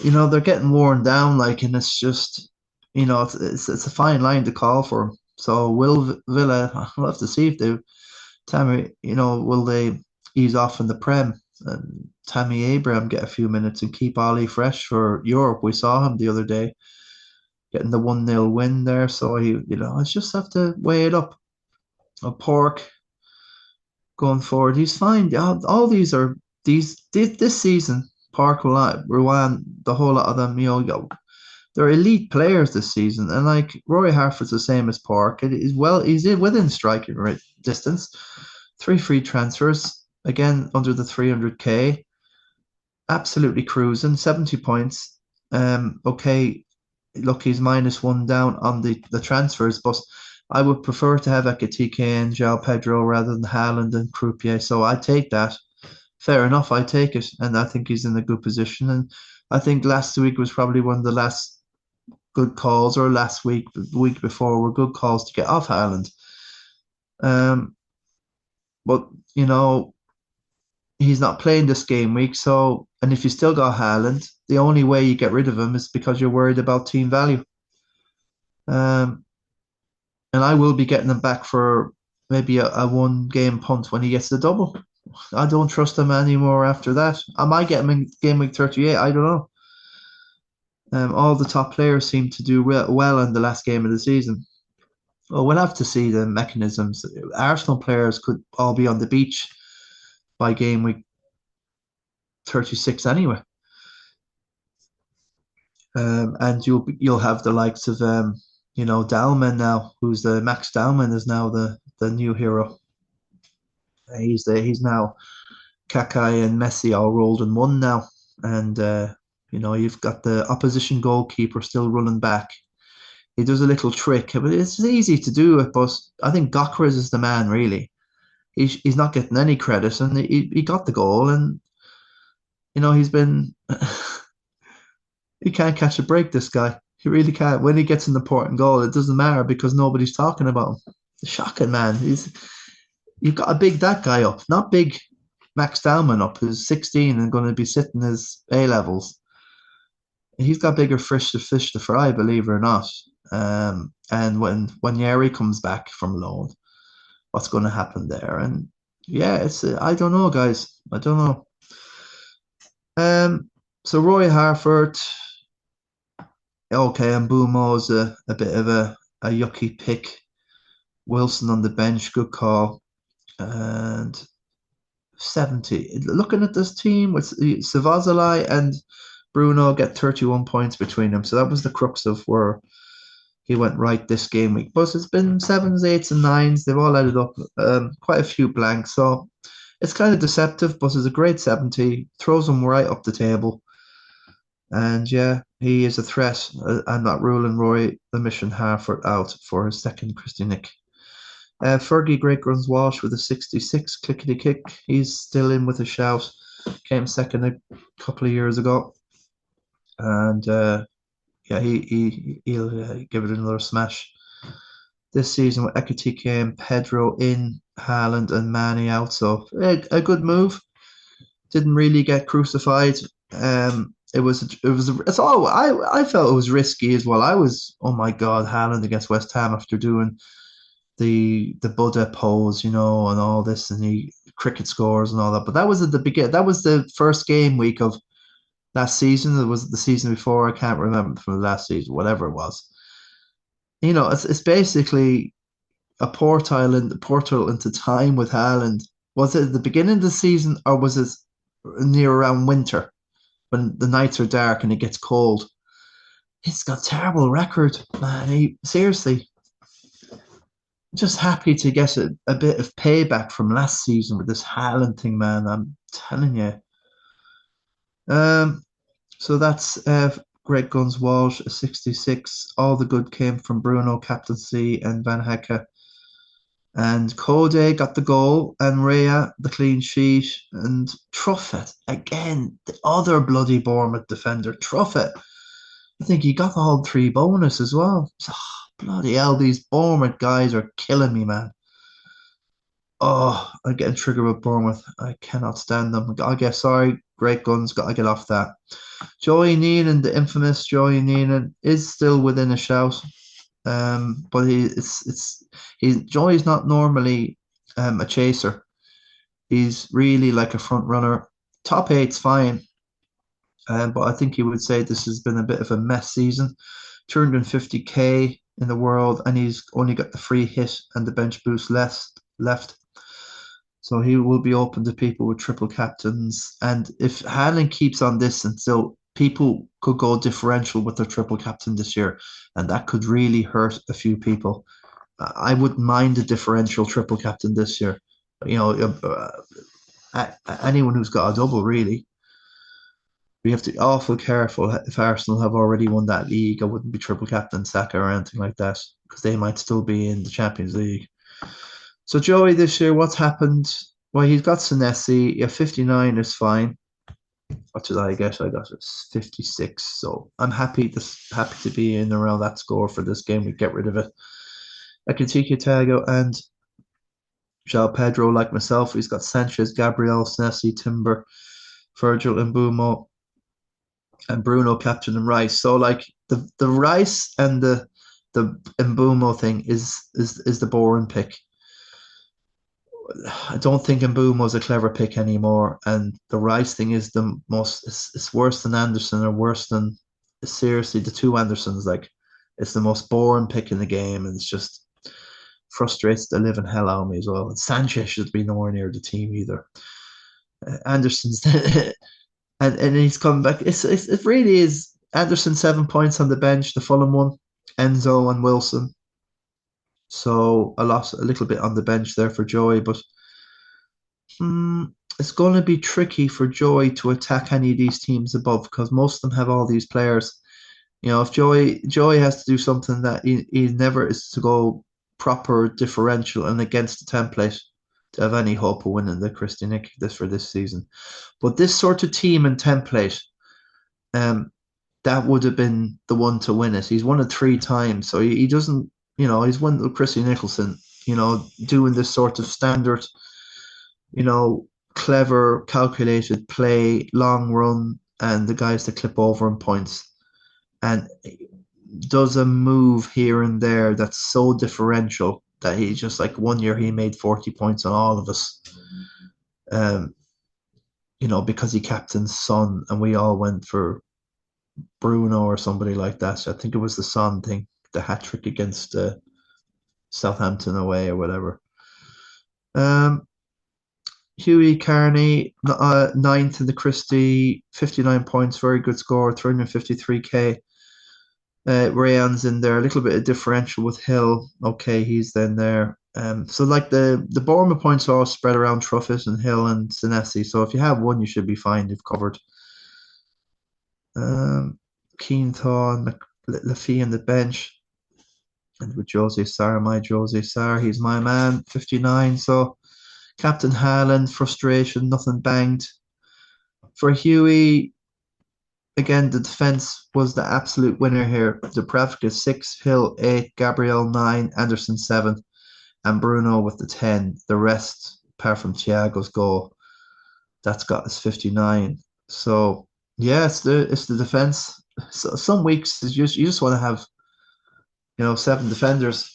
They're getting worn down, like, and it's just, it's a fine line to call for. So will Villa? We'll have to see if they, Tammy, will they ease off in the Prem and Tammy Abraham get a few minutes and keep Ollie fresh for Europe? We saw him the other day getting the 1-0 win there. So I just have to weigh it up. A Pork going forward, he's fine. All these are this season. Park, Ruan, the whole lot of them, they're elite players this season. And like Roy Harford's the same as Park. He's within striking distance. 3 free transfers, again under the 300k. Absolutely cruising, 70 points. Okay, look, he's -1 down on the transfers, but I would prefer to have Ekitike and João Pedro rather than Haaland and Croupier. So I take that. Fair enough, I take it. And I think he's in a good position. And I think last week was probably one of the last good calls, or last week, the week before, were good calls to get off Haaland. But, he's not playing this game week. So, and if you still got Haaland, the only way you get rid of him is because you're worried about team value. And I will be getting him back for maybe a 1-game punt when he gets the double. I don't trust him anymore after that. I might get him in game week 38. I don't know. All the top players seem to do well in the last game of the season. Well, we'll have to see the mechanisms. Arsenal players could all be on the beach by game week 36 anyway. And you'll have the likes of Dalman now, who's the Max Dalman is now the new hero. He's now Kakai and Messi all rolled in one now, and you've got the opposition goalkeeper still running back. He does a little trick, but it's easy to do it. But I think Gokras is the man, really. He's not getting any credit, and he got the goal, and he's been he can't catch a break. This guy, he really can't. When he gets an important goal, it doesn't matter because nobody's talking about him. It's shocking, man. You've got to big that guy up, not big Max Dalman up, who's 16 and going to be sitting his A levels. He's got bigger fish to fry, believe it or not. And when Yeri comes back from loan, what's going to happen there? And yeah, I don't know, guys. I don't know. So Roy Harford, okay, and Bumo's a bit of a yucky pick. Wilson on the bench, good call. And 70. Looking at this team, with Savazalai and Bruno get 31 points between them. So that was the crux of where he went right this game week. But it's been 7s, 8s, and 9s. They've all added up. Quite a few blanks. So it's kind of deceptive, but it's a great 70. Throws him right up the table. And yeah, he is a threat. I'm not ruling Roy the Mission Harford out for his second Christy Nic. Fergie Great Guns Walsh with a 66 clickety kick. He's still in with a shout. Came second a couple of years ago. And yeah, he'll give it another smash this season with Ekitike and Pedro in, Haaland and Manny out. So a good move. Didn't really get crucified. It's all I felt it was risky as well. I was, oh my God, Haaland against West Ham after doing the Buddha pose, and all this, and the cricket scores and all that. But that was at the beginning. That was the first game week of last season. It was the season before. I can't remember from the last season, whatever it was. It's basically a portal into time with Haaland. Was it at the beginning of the season, or was it near around winter when the nights are dark and it gets cold? He's got a terrible record, man. He seriously just happy to get a bit of payback from last season with this Haaland thing, man. I'm telling you. Um, so that's Great Guns Walsh, a 66. All the good came from Bruno captaincy and Van Hecke. And Code got the goal, and Rhea the clean sheet, and Truffett again, the other bloody Bournemouth defender, Truffett. I think he got all three bonus as well. So, bloody hell, these Bournemouth guys are killing me, man. Oh, I'm getting triggered with Bournemouth. I cannot stand them. I guess sorry, Great Guns, gotta get off that. Joey Neenan, the infamous Joey Neenan, is still within a shout. But Joey's not normally a chaser. He's really like a front runner. Top eight's fine. But I think he would say this has been a bit of a mess season. 250k in the world, and he's only got the free hit and the bench boost left. So he will be open to people with triple captains. And if Haaland keeps on this until people could go differential with their triple captain this year, and that could really hurt a few people. I wouldn't mind a differential triple captain this year. Anyone who's got a double, really. We have to be awful careful if Arsenal have already won that league. I wouldn't be triple captain Saka or anything like that because they might still be in the Champions League. So Joey this year, what's happened? Well, he's got Senesi. Yeah, 59 is fine. What did I get? I got 56. So I'm happy to be in around that score for this game. We get rid of it. I can take Tago and João Pedro like myself. He's got Sanchez, Gabriel, Senesi, Timber, Virgil, and Mbumo, and Bruno, captain, and Rice. So like the Rice and the Mbumo thing is the boring pick. I don't think Mbumo's a clever pick anymore, and the Rice thing is the most. It's worse than Anderson or worse than seriously the two Andersons. Like it's the most boring pick in the game, and it's just frustrates the living hell out of me as well. And Sanchez should be nowhere near the team either. Anderson's and he's coming back. It really is Anderson 7 points on the bench, the Fulham one, Enzo and Wilson. So I lost a little bit on the bench there for Joey, but it's going to be tricky for Joey to attack any of these teams above because most of them have all these players. If Joey has to do something that he never is to go proper differential and against the template to have any hope of winning the Christy Nic for this season. But this sort of team and template, that would have been the one to win it. He's won it 3 times, so he doesn't. He's won with Christy Nicholson. Doing this sort of standard, clever, calculated play, long run, and the guys that clip over in points, and does a move here and there that's so differential that he just like 1 year he made 40 points on all of us. Because he captained Son and we all went for Bruno or somebody like that. I think it was the Son thing, the hat trick against Southampton away or whatever. Hughie Carney, ninth in the Christie, 59 points, very good score, 353k. Rayan's in there, a little bit of differential with Hill. Okay, he's then there. So like the Bournemouth points are all spread around Truffett and Hill and Senesi. So if you have one, you should be fine. You've covered. Keane-Thaw and Lafie on the bench. And with Jose Sarr, my Jose Sarr, he's my man, 59. So Captain Haaland, frustration, nothing banged. For Hughie, again, the defence was the absolute winner here. Dubravka 6, Hill 8, Gabriel 9, Anderson 7, and Bruno with the 10. The rest, apart from Thiago's goal, that's got us 59. So Yeah, it's the defense. So some weeks you just want to have, seven defenders.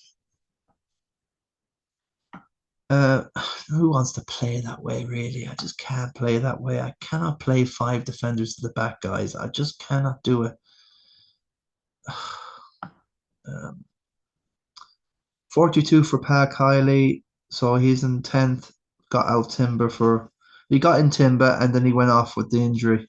Uh, who wants to play that way, really? I just can't play that way. I cannot play five defenders to the back, guys. I just cannot do it. Um, 42 for Park Hiley, so he's in 10th. Got out Timber for he got in Timber and then he went off with the injury.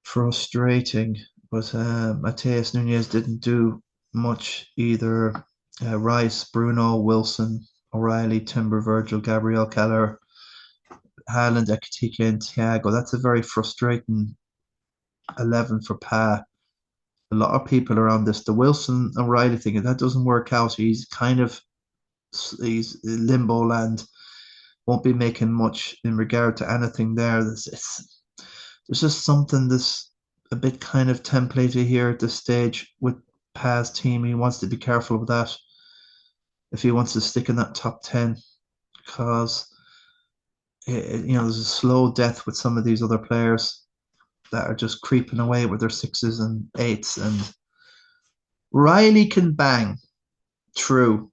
Frustrating, but Mateus Nunez didn't do much either. Rice, Bruno, Wilson, O'Reilly, Timber, Virgil, Gabriel Keller, Haaland, Ekitike, and Thiago. That's a very frustrating 11 for Pa. A lot of people are on this. The Wilson O'Reilly thing, if that doesn't work out, he's limbo land. Won't be making much in regard to anything there. There's just something that's a bit kind of templatey here at this stage with Pa's team. He wants to be careful of that if he wants to stick in that top 10 because there's a slow death with some of these other players that are just creeping away with their sixes and eights. And Riley can bang, true,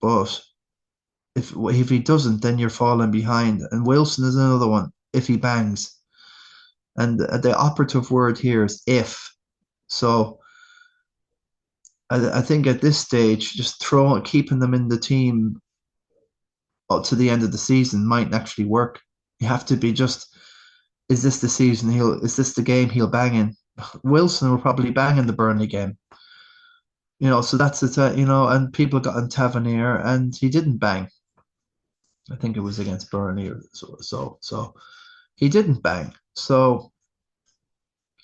but if he doesn't, then you're falling behind. And Wilson is another one if he bangs. And the operative word here is if. So I think at this stage, just keeping them in the team up to the end of the season might actually work. You have to be just, is this the season is this the game he'll bang in? Wilson will probably bang in the Burnley game. So that's it, and people got on Tavernier and he didn't bang. I think it was against Burnley or so he didn't bang. So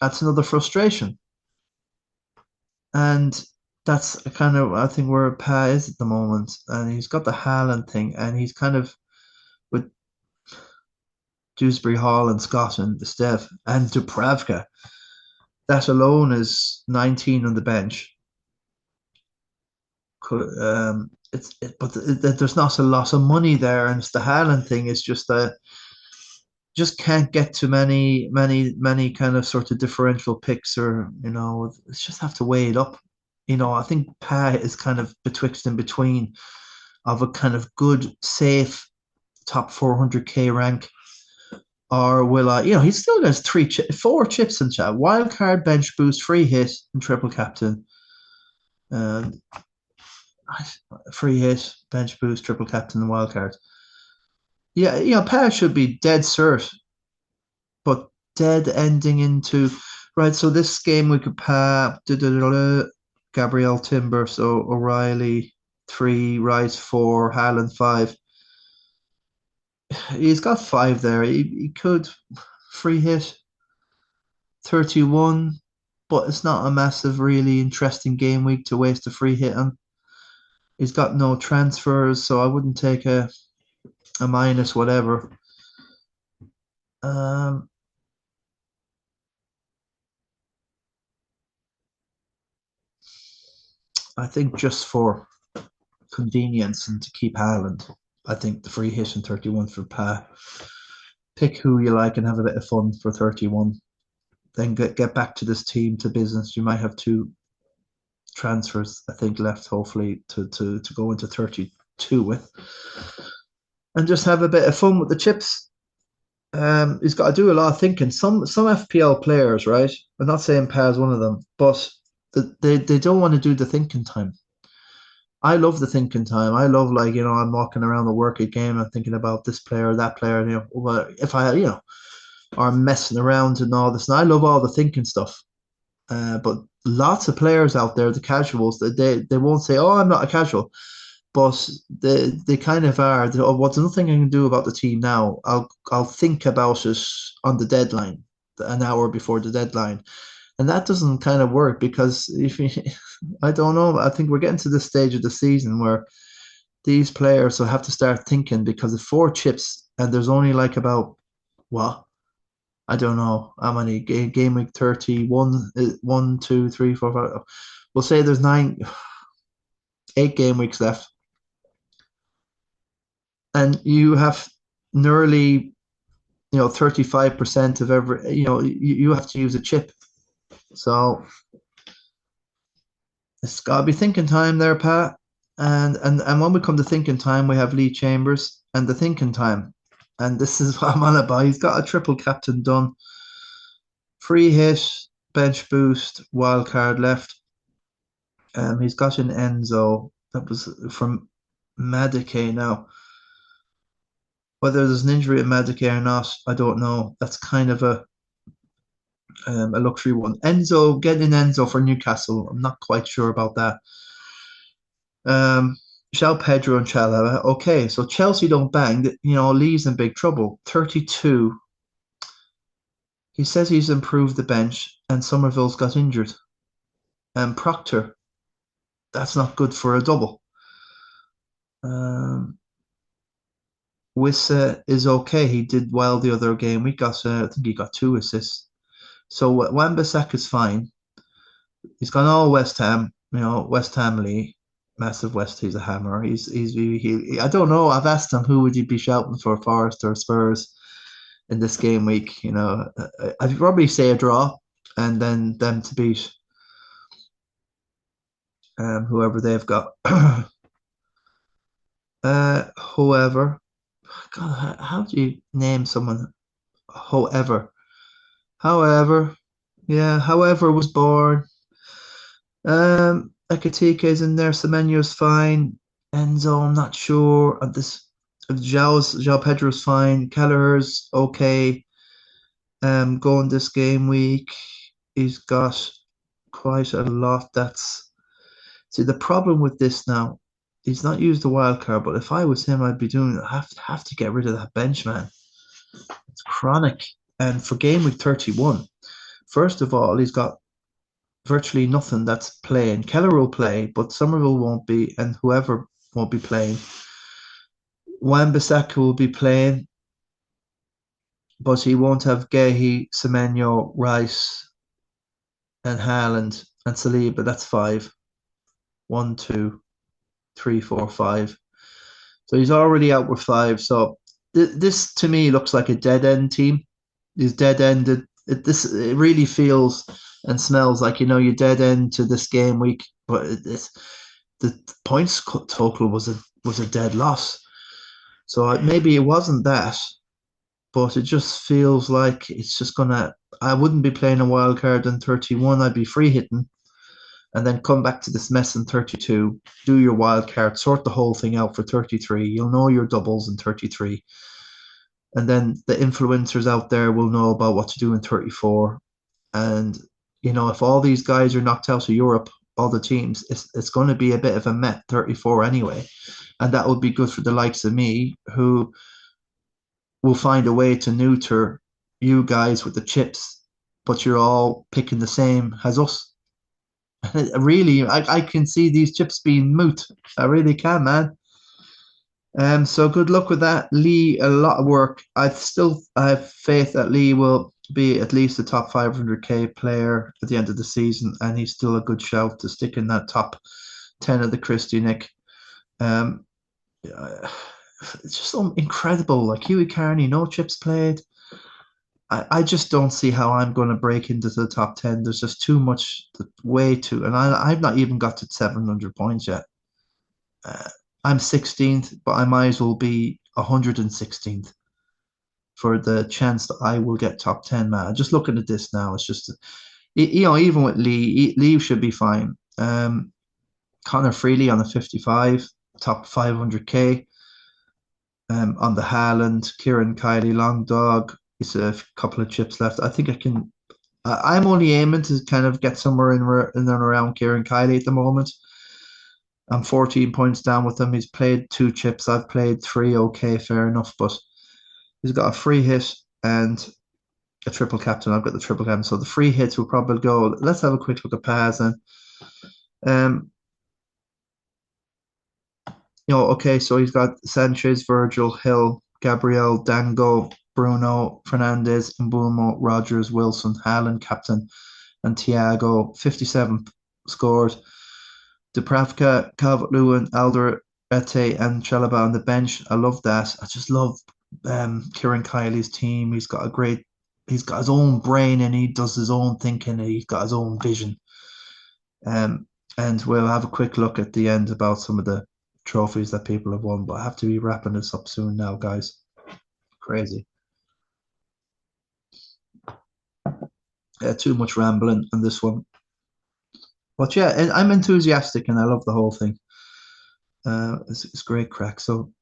that's another frustration. And that's kind of, I think, where Pa is at the moment. And he's got the Haaland thing, and he's kind of with Dewsbury Hall and Scott and Steph and Dubravka. That alone is 19 on the bench. But there's not a lot of money there, and it's the Haaland thing. It's just can't get to many kind of sort of differential picks, or it's just have to weigh it up. I think Pa is kind of betwixt and between of a kind of good, safe top 400k rank, or will I? He still has four chips in chat: wild card, bench boost, free hit, and triple captain. And free hit, bench boost, triple captain, and wild card. Yeah, Pa should be dead cert, but dead ending into right. So this game we could Pa Gabriel Timber, so O'Reilly 3, Rice 4, Haaland 5. He's got 5 there. He could free hit 31, but it's not a massive, really interesting game week to waste a free hit on. He's got no transfers, so I wouldn't take a minus whatever. I think just for convenience and to keep Haaland, I think the free hit and 31 for Pa. Pick who you like and have a bit of fun for 31. Then get back to this team to business. You might have 2 transfers, I think, left, hopefully, to go into 32 with. And just have a bit of fun with the chips. He's got to do a lot of thinking. Some FPL players, right? I'm not saying Pa's one of them, but they don't want to do the thinking time. I love the thinking time. I love, like, I'm walking around the workout game and thinking about this player, that player, if I, or messing around and all this. And I love all the thinking stuff. But lots of players out there, the casuals, they won't say, "Oh, I'm not a casual," but they kind of are. Oh, what's nothing I can do about the team now? I'll think about it on the deadline, an hour before the deadline, and that doesn't kind of work because if you, I don't know, I think we're getting to this stage of the season where these players will have to start thinking because of 4 chips and there's only like about what, I don't know how many game week 31, 1, 2, 3, 4, 5. We'll say there's 8 game weeks left, and you have nearly 35% of every, you have to use a chip. So it's got to be thinking time there, Pat. And when we come to thinking time, we have Lee Chambers and the thinking time. And this is what I'm on about. He's got a triple captain done. Free hit, bench boost, wild card left. He's got an Enzo that was from Madike now. Whether there's an injury at Madike or not, I don't know. That's kind of a luxury one. Enzo, getting Enzo for Newcastle, I'm not quite sure about that. João Pedro and Chalaba. Okay, so Chelsea don't bang. Lee's in big trouble. 32. He says he's improved the bench, and Somerville's got injured. And Proctor, that's not good for a double. Wissa is okay. He did well the other game. I think he got 2 assists. So Wan-Bissaka is fine. He's gone all West Ham. West Ham Lee, massive West. He's a hammer. I don't know. I've asked him who would you be shouting for, Forest or Spurs in this game week. I'd probably say a draw, and then them to beat whoever they've got. Whoever. God, how do you name someone? However, yeah, however was born. Ekatike's in there. Semenyo's fine. Enzo, I'm not sure. This João Pedro's fine. Kelleher's okay. Going this game week, he's got quite a lot. See the problem with this now. He's not used the wild card, but if I was him, I'd be doing. I have to get rid of that bench, man. It's chronic. And for game week 31, first of all, he's got virtually nothing that's playing. Keller will play, but Somerville won't be, and whoever won't be playing. Wan-Bissaka will be playing, but he won't have Gehi, Semenyo, Rice, and Haaland and Saliba. That's 5. 1, 2, 3, 4, 5. So he's already out with 5. So this to me looks like a dead end team. He's dead ended. It really feels and smells like you dead end to this game week. But the points total was a dead loss. So maybe it wasn't that, but it just feels like it's just gonna. I wouldn't be playing a wild card in 31. I'd be free hitting, and then come back to this mess in 32. Do your wild card, sort the whole thing out for 33. You'll know your doubles in 33. And then the influencers out there will know about what to do in 34. And, if all these guys are knocked out of Europe, all the teams, it's going to be a bit of a Met 34 anyway. And that would be good for the likes of me, who will find a way to neuter you guys with the chips, but you're all picking the same as us. Really, I can see these chips being moot. I really can, man. So good luck with that, Lee. A lot of work. I have faith that Lee will be at least a top 500k player at the end of the season, and he's still a good shout to stick in that top 10 of the Christy Nic. It's just incredible. Like Hughie Carney, no chips played. I just don't see how I'm going to break into the top 10. There's just too much, way too, and I've not even got to 700 points yet. I'm 16th, but I might as well be 116th for the chance that I will get top 10, man. Just looking at this now, it's just, even with Lee should be fine. Connor Freely on a 55, top 500k. On the Haaland, Kieran Kiley, long dog. It's a couple of chips left. I think I can. I'm only aiming to kind of get somewhere in and around Kieran Kiley at the moment. I'm 14 points down with him. He's played 2 chips. I've played 3. Okay, fair enough. But he's got a free hit and a triple captain. I've got the triple captain. So the free hits will probably go. Let's have a quick look at Paz then. Okay, so he's got Sanchez, Virgil, Hill, Gabriel, Dango, Bruno, Fernandez, Mbumo, Rogers, Wilson, Haaland, captain, and Thiago. 57 scored. Dubravka, Calvert-Lewin, Alderete, and Chalaba on the bench. I love that. I just love Kieran Kiley's team. He's got his own brain and he does his own thinking. And he's got his own vision. Um, and we'll have a quick look at the end about some of the trophies that people have won. But I have to be wrapping this up soon now, guys. Crazy. Too much rambling on this one. But yeah, I'm enthusiastic and I love the whole thing. It's great crack. So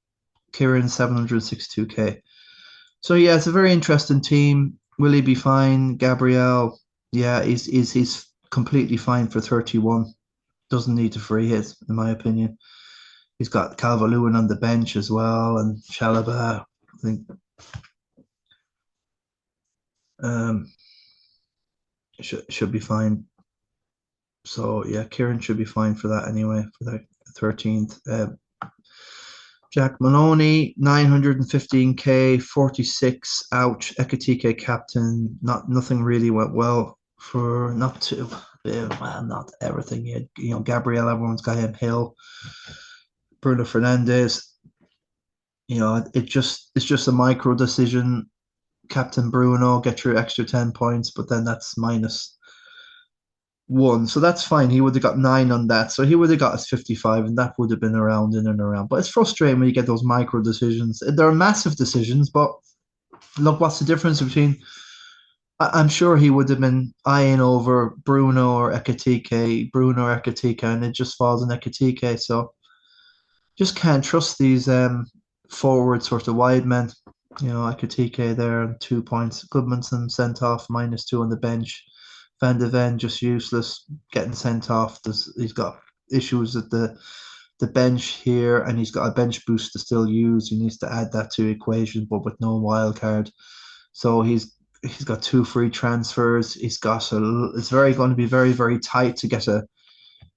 Kieran 762k. So yeah, it's a very interesting team. Will he be fine? Gabriel, yeah, he's completely fine for 31. Doesn't need a free hit, in my opinion. He's got Calvert-Lewin on the bench as well, and Chalobah. I think um, should be fine. So yeah, Kieran should be fine for that anyway, for the 13th. Jack Maloney, 915k, 46. Ouch. Ekatike captain. Nothing really went well for not too well, not everything. Gabriel, everyone's got him. Hill, Bruno Fernandes. It's just a micro decision. Captain Bruno, get your extra 10 points, but then that's -1. So that's fine. He would have got 9 on that. So he would have got his 55, and that would have been around in and around. But it's frustrating when you get those micro decisions. They're massive decisions, but look, what's the difference between I'm sure he would have been eyeing over Bruno or Ekatike, and it just falls on Ekatike. So just can't trust these forward sort of wide men. Ekatike there and 2 points. Goodmanson sent off -2 on the bench. Van de Ven just useless, getting sent off. He's got issues at the bench here, and he's got a bench boost to still use. He needs to add that to the equation, but with no wild card. So he's got 2 free transfers. It's going to be very, very tight to get a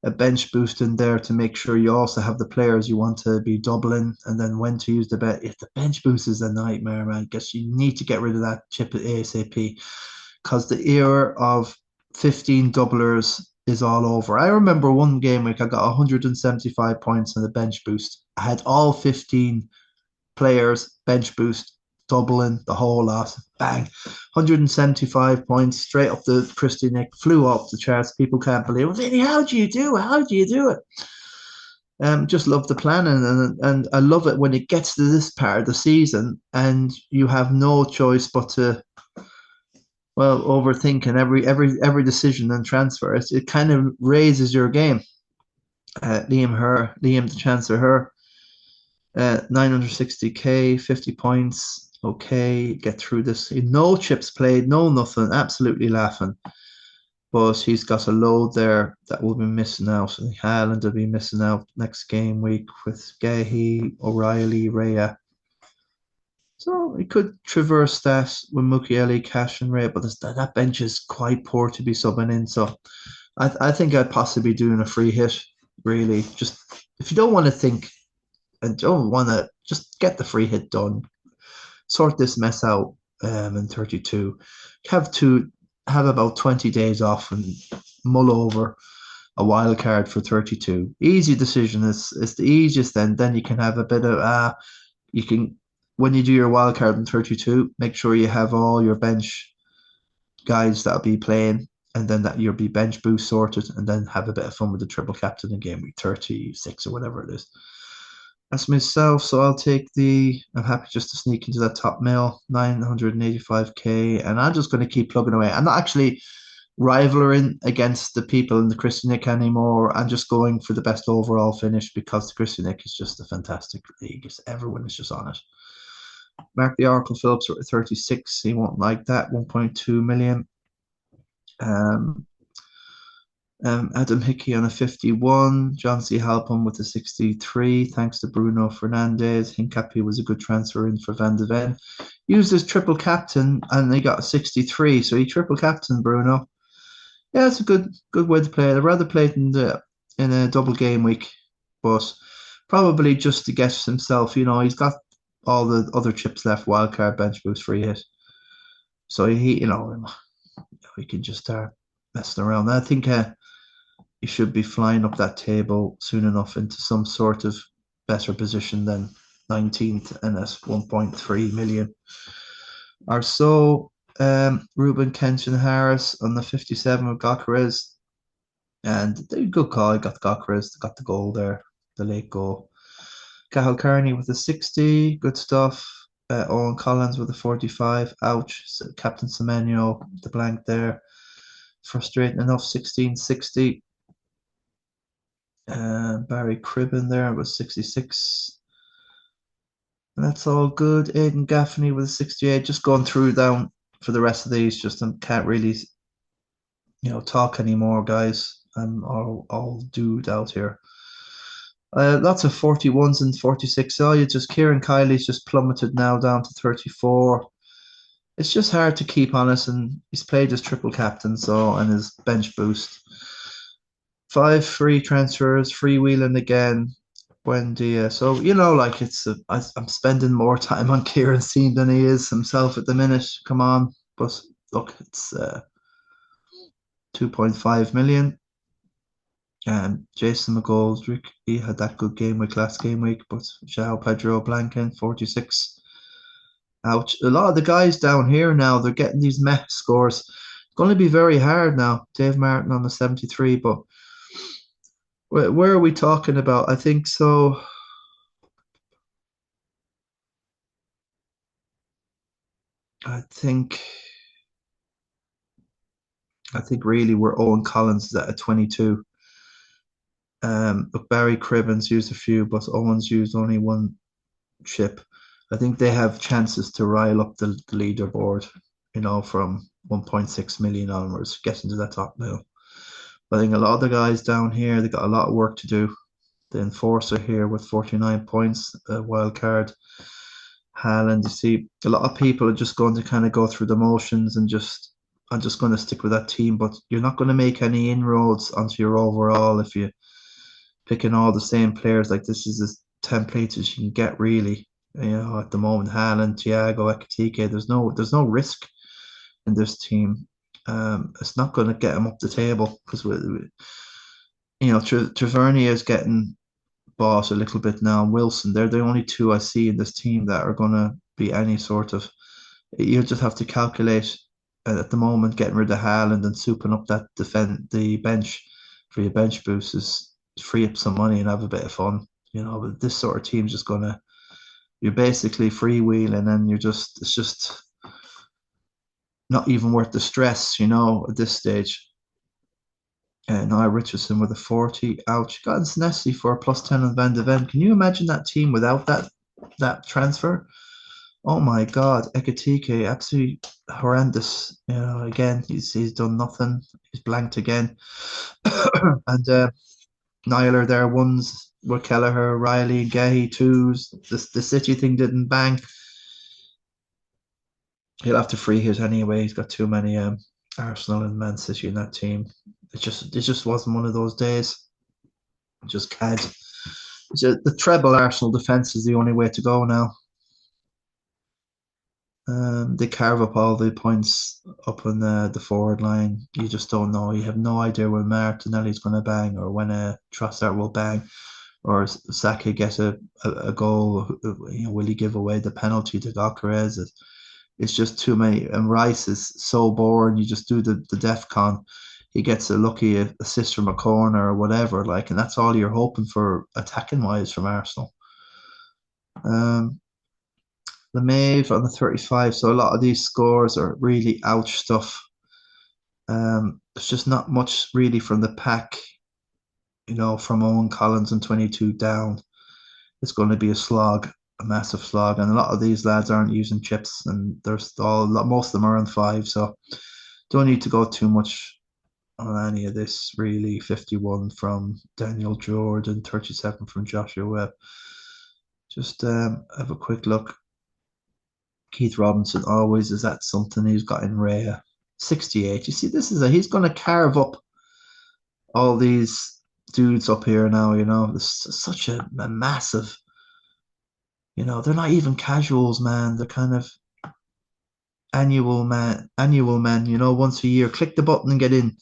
bench boost in there to make sure you also have the players you want to be doubling, and then when to use the bet. If the bench boost is a nightmare, man, I guess you need to get rid of that chip ASAP, because the era of 15 doublers is all over. I remember one game week I got 175 points on the bench boost. I had all 15 players bench boost, doubling the whole lot. Bang, 175 points straight up the Christy Nic, flew up the charts. People can't believe it. Vinny, how do you do it? How do you do it? Just love the planning, and I love it when it gets to this part of the season and you have no choice but to overthinking every decision and transfer. It kind of raises your game. Liam the Chancellor Her, 960k, 50 points. Okay, get through this. No chips played, no nothing. Absolutely laughing. But he's got a load there that will be missing out. So Haaland will be missing out next game week with Gehi, O'Reilly, Raya. So he could traverse that with Mukiele, Cash, and Ray, but that bench is quite poor to be subbing in. So I think I'd possibly doing a free hit, really. Just if you don't want to think and don't want to, just get the free hit done. Sort this mess out in 32. Have about 20 days off and mull over a wild card for 32. Easy decision. It's the easiest then you can have a bit of you can when you do your wild card in 32, make sure you have all your bench guys that'll be playing, and then that you'll be bench boost sorted, and then have a bit of fun with the triple captain in game week 36 or whatever it is. That's myself, so I'm happy just to sneak into that top mail, 985k, and I'm just going to keep plugging away. I'm not actually rivaling against the people in the Christy Nic anymore. I'm just going for the best overall finish because the Christy Nic is just a fantastic league. Everyone is just on it. Mark the Oracle Phillips at 36. He won't like that. 1.2 million. Adam Hickey on a 51. John C. Halpin with a 63. Thanks to Bruno Fernandes. Hincapi was a good transfer in for Van de Ven. Used his triple captain and they got a 63. So he triple captain Bruno. Yeah, it's a good way to play it. I'd rather play it in a double game week, but probably just to get himself, he's got all the other chips left, wildcard, bench boost, free hit. So he can just start messing around. I think he should be flying up that table soon enough into some sort of better position than 19th and at 1.3 million or so. Ruben Kenshin Harris on the 57 with Gokares. And they good call. I got Gokares, got the goal there, the late goal. Cahill Carney with the 60, good stuff. Owen Collins with the 45, ouch. Captain Semenyo, the blank there. Frustrating enough, 1660. Barry Cribben there was 66. And that's all good. Aidan Gaffney with a 68. Just going through down for the rest of these. Just can't really, talk anymore, guys. I'm all dude out here. Lots of 41s and 46. Oh, you just Kieran Kiley's just plummeted now down to 34. It's just hard to keep honest, and he's played as triple captain, so and his bench boost. 5 free transfers, freewheeling again. Wendy, so like I'm spending more time on Kieran Seam than he is himself at the minute. Come on, but look, it's 2.5 million. And Jason McGoldrick, he had that good game week last game week, but João Pedro Blanken, 46. Ouch. A lot of the guys down here now, they're getting these meh scores. It's going to be very hard now. Dave Martin on the 73, but where are we talking about? I think so. I think really we're Owen Collins is at a 22. But Barry Cribbins used a few, but Owens used only one chip. I think they have chances to rile up the leaderboard, from 1.6 million onwards, getting to that top now. I think a lot of the guys down here, they got a lot of work to do. The enforcer here with 49 points, a wild card. Haaland, you see, a lot of people are just going to kind of go through the motions and I'm just going to stick with that team, but you're not going to make any inroads onto your overall if you picking all the same players. Like this is as template as you can get really. At the moment, Haaland, Thiago, Ekitike, there's no risk in this team. It's not going to get them up the table because Tavernier is getting bought a little bit now. And Wilson, they're the only two I see in this team that are going to be any sort of. You just have to calculate at the moment getting rid of Haaland and souping up the bench for your bench boost is free up some money and have a bit of fun. But this sort of team's just gonna. You're basically freewheeling and it's just not even worth the stress, at this stage. Now Richardson with a 40. Ouch. Got Nessie for a +10 on Van de Ven. Can you imagine that team without that transfer? Oh my God. Ekitike, absolutely horrendous. Again, he's done nothing. He's blanked again. And Niler there, ones with Kelleher, Riley, Gahey, twos. The City thing didn't bang. He'll have to free his anyway. He's got too many Arsenal and Man City in that team. It just wasn't one of those days. Just can't. The treble Arsenal defense is the only way to go now. They carve up all the points up on the forward line. You just don't know. You have no idea when Martinelli's going to bang or when Trossard will bang or Saka get a goal. Will he give away the penalty to Gyökeres? It's just too many. And Rice is so boring. You just do the def con. He gets a lucky assist from a corner or whatever, and that's all you're hoping for attacking wise from Arsenal. LeMaive on the 35. So a lot of these scores are really ouch stuff. It's just not much really from the pack, from Owen Collins and 22 down. It's going to be a slog, a massive slog. And a lot of these lads aren't using chips and most of them are on 5. So don't need to go too much on any of this really. 51 from Daniel Jordan, 37 from Joshua Webb. Just have a quick look. Keith Robinson always is that something he's got in rare. 68. You see, he's going to carve up all these dudes up here now. This is such a massive. They're not even casuals, man. They're kind of annual men. Once a year. Click the button and get in.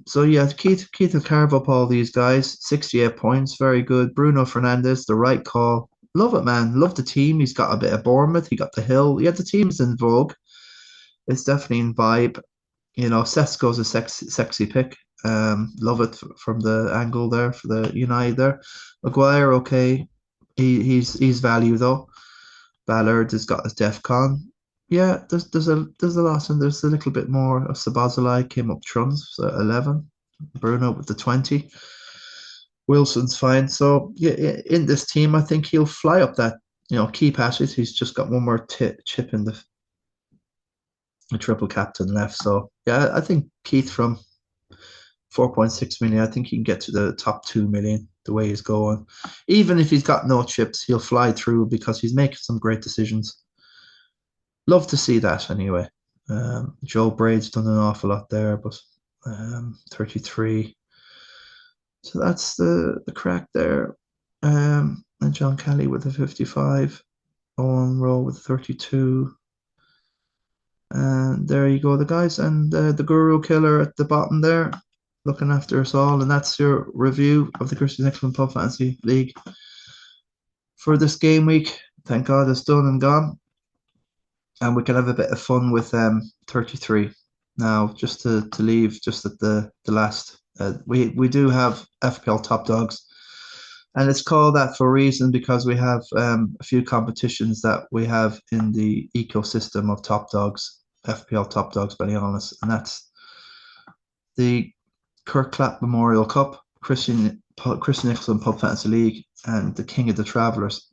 So yeah, Keith will carve up all these guys. 68 points, very good. Bruno Fernandes, the right call. Love it, man. Love the team. He's got a bit of Bournemouth. He got the Hill. Yeah, the team's in vogue. It's definitely in vibe. You know, Sesko's a sexy pick. Love it from the angle there for the United there. Maguire, okay. He's value though. Ballard has got his DEFCON. Yeah, there's a lot, and there's a little bit more. Sabazalai came up trumps, so 11. Bruno with the 20. Wilson's fine. So yeah, in this team, I think he'll fly up that. Key passes. He's just got one more chip in the triple captain left. So yeah, I think Keith from 4.6 million. I think he can get to the top 2 million the way he's going. Even if he's got no chips, he'll fly through because he's making some great decisions. Love to see that anyway. Joe Braid's done an awful lot there, but 33. So that's the crack there. And John Kelly with a 55. Owen Rowe with 32. And there you go, the guys. And the Guru Killer at the bottom there, looking after us all. And that's your review of the Christy Nic Pub Fantasy League for this game week. Thank God it's done and gone. And we can have a bit of fun with 33. Now, just to leave just at the last, we do have FPL Top Dogs. And it's called that for a reason because we have a few competitions that we have in the ecosystem of Top Dogs, FPL Top Dogs Ballyhaunis, and that's the Kirk Clapp Memorial Cup, Christian Nicholson Pub Fantasy League, and the King of the Travellers.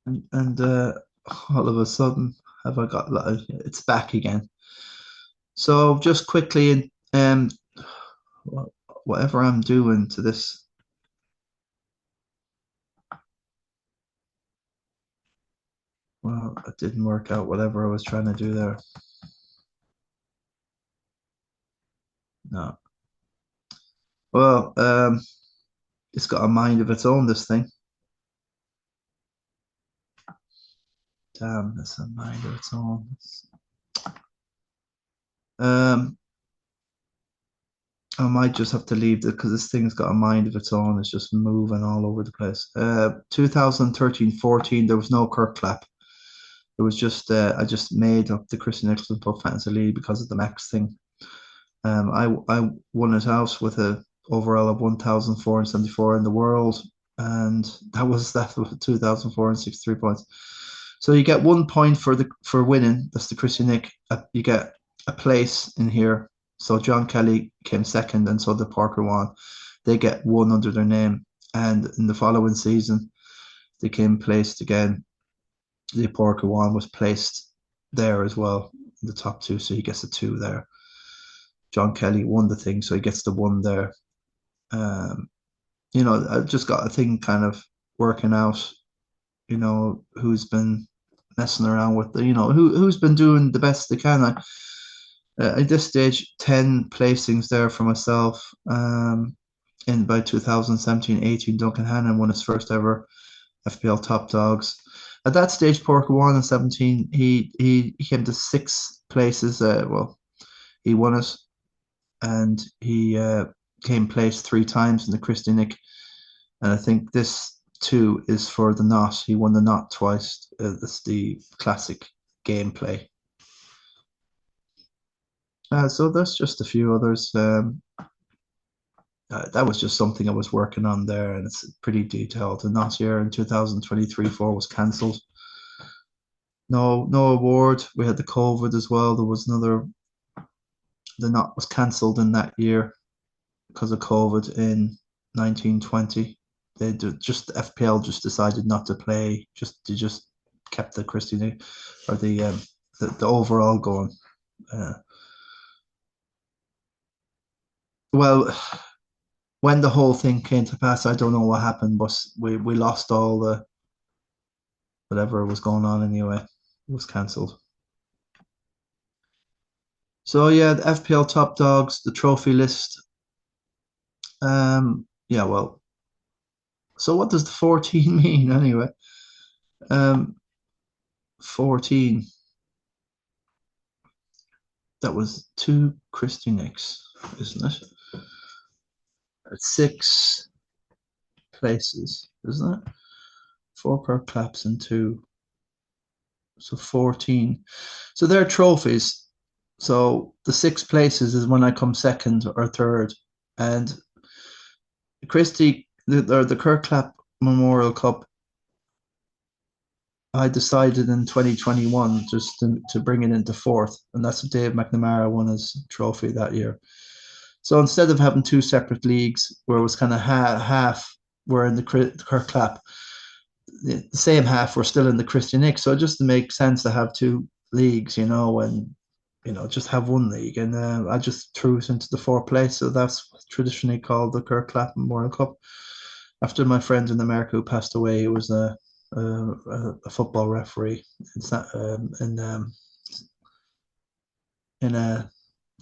And all of a sudden, have I got it's back again. So just quickly, whatever I'm doing to this. Well, it didn't work out, whatever I was trying to do there. No. Well, it's got a mind of its own, this thing. Damn, it's a mind of its own. Um, I might just have to leave it because this thing's got a mind of its own. It's just moving all over the place. 2013-14, there was no Kirk Clapp. It was just I just made up the Christy Nicholson Pub Fantasy League because of the max thing. I won it out with a overall of 1,474 in the world, and that was 2,463 points. So you get 1 point for winning. That's the Christy Nic. You get a place in here. So John Kelly came second, and so did Parker won. They get one under their name, and in the following season, they came placed again. The Parker one was placed there as well in the top two, so he gets a 2 there. John Kelly won the thing, so he gets the 1 there. I've just got a thing kind of working out. Who's been messing around with who's been doing the best they can. At this stage, 10 placings there for myself. In by 2017-18, Duncan Hannon won his first ever FPL Top Dogs. At that stage, Porker won in 17. He came to 6 places. He won it, and he came placed 3 times in the Christy Nic. And I think this too is for the knot. He won the knot twice. That's the classic gameplay. So that's just a few others. That was just something I was working on there, and it's pretty detailed. The knot year in 2023-4 was cancelled. No award. We had the COVID as well. There was another. The knot was cancelled in that year because of COVID in 1920. Just FPL just decided not to play. They just kept the Christy or the overall going. Well, when the whole thing came to pass, I don't know what happened, but we lost all the whatever was going on anyway. It was cancelled. So yeah, the FPL Top Dogs, the trophy list. Yeah, well. So what does the 14 mean anyway? 14. That was 2 Christy Nics, isn't it? At 6. places, isn't it? Four Kirk Claps and two, so 14. So they're trophies. So the six places is when I come second or third, and Christy the Kirk Clap Memorial Cup. I decided in 2021 just to bring it into fourth, and that's what Dave McNamara won his trophy that year. So instead of having two separate leagues where it was kind of half were in the Kirk Clap, the same half were still in the Christy Nic. So it just makes sense to have two leagues, and just have one league. And I just threw it into the fourth place. So that's traditionally called the Kirk Clap Memorial Cup. After my friend in America who passed away, he was a football referee in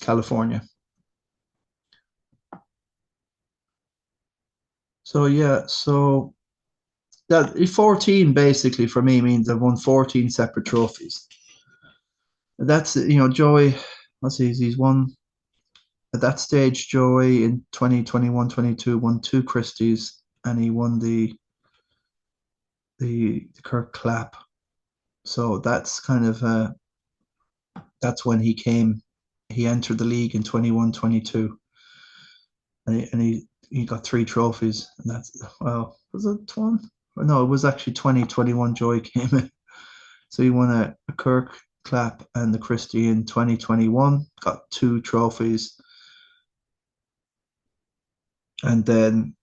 California. So yeah, so that 14 basically for me means I've won 14 separate trophies. That's Joey. Let's see, he's won at that stage. Joey in 2021-22 won two Christies, and he won the Kirk Clap. So that's kind of that's when he entered the league in 21-22, and he got three trophies, and that's, well, was it one? No, it was actually 2021. Joy came in, so he won a Kirk Clap and the Christie in 2021, got two trophies, and then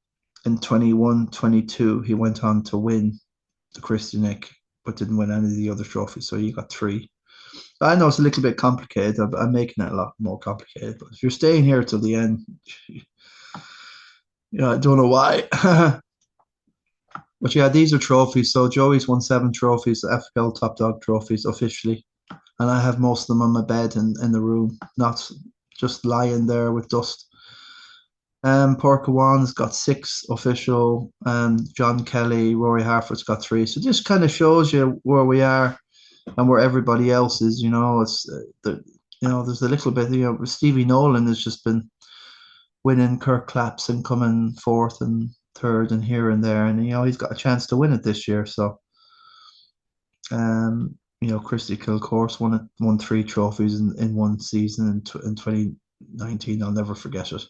in 21-22 he went on to win the Christie Nic, but didn't win any of the other trophies, so he got three. I know it's a little bit complicated. I'm making it a lot more complicated, but if you're staying here till the end, I don't know why. But yeah, these are trophies. So Joey's won 7 trophies, FPL Top Dog trophies officially, and I have most of them on my bed in the room, not just lying there with dust. Porkawan's got 6 official, and John Kelly, Rory Harford's got 3. So this kind of shows you where we are and where everybody else is. It's there's a little bit. Stevie Nolan has just been winning Kirk Claps and coming fourth and third and here and there, and he's got a chance to win it this year. So, Christy Kilcourse won 3 trophies in one season in 2019. I'll never forget it.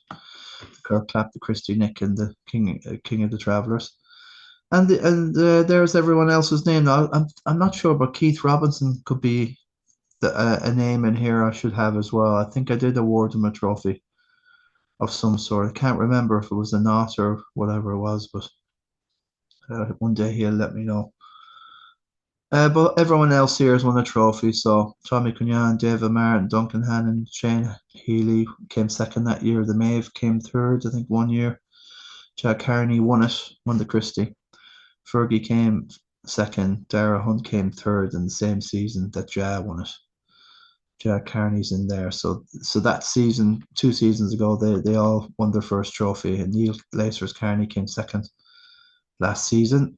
The Kirk Clap, the Christy Nic, and the King of the Travellers. And there's everyone else's name. Now, I'm not sure, but Keith Robinson could be a name in here I should have as well. I think I did award him a trophy of some sort. I can't remember if it was a knot or whatever it was, but one day he'll let me know. But everyone else here has won a trophy. So Tommy Cunyan, David Martin, Duncan Hannon, Shane Healy came second that year. The Maeve came third, I think, one year. Jack Carney won the Christie. Fergie came second. Dara Hunt came third in the same season that Ja won it. Jack Carney's in there. So that season, 2 seasons ago, they all won their first trophy. And Neil Glacer's Carney came second last season,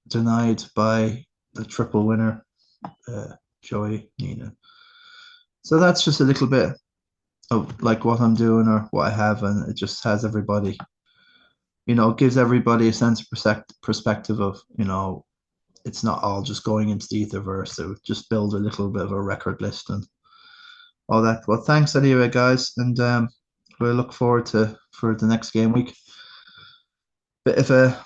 denied by the triple winner, Joey Nina. So that's just a little bit of like what I'm doing or what I have, and it just has everybody, gives everybody a sense of perspective of, it's not all just going into the etherverse. So just build a little bit of a record list and all that. Well, thanks anyway, guys, and we'll look forward for the next game week. Bit of a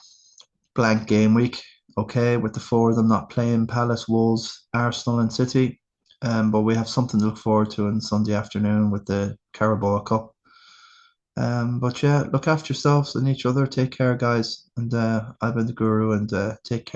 blank game week, okay, with the 4 of them not playing: Palace, Wolves, Arsenal, and City. But we have something to look forward to on Sunday afternoon with the Carabao Cup. But yeah, look after yourselves and each other. Take care, guys, and I've been the Guru, and take care.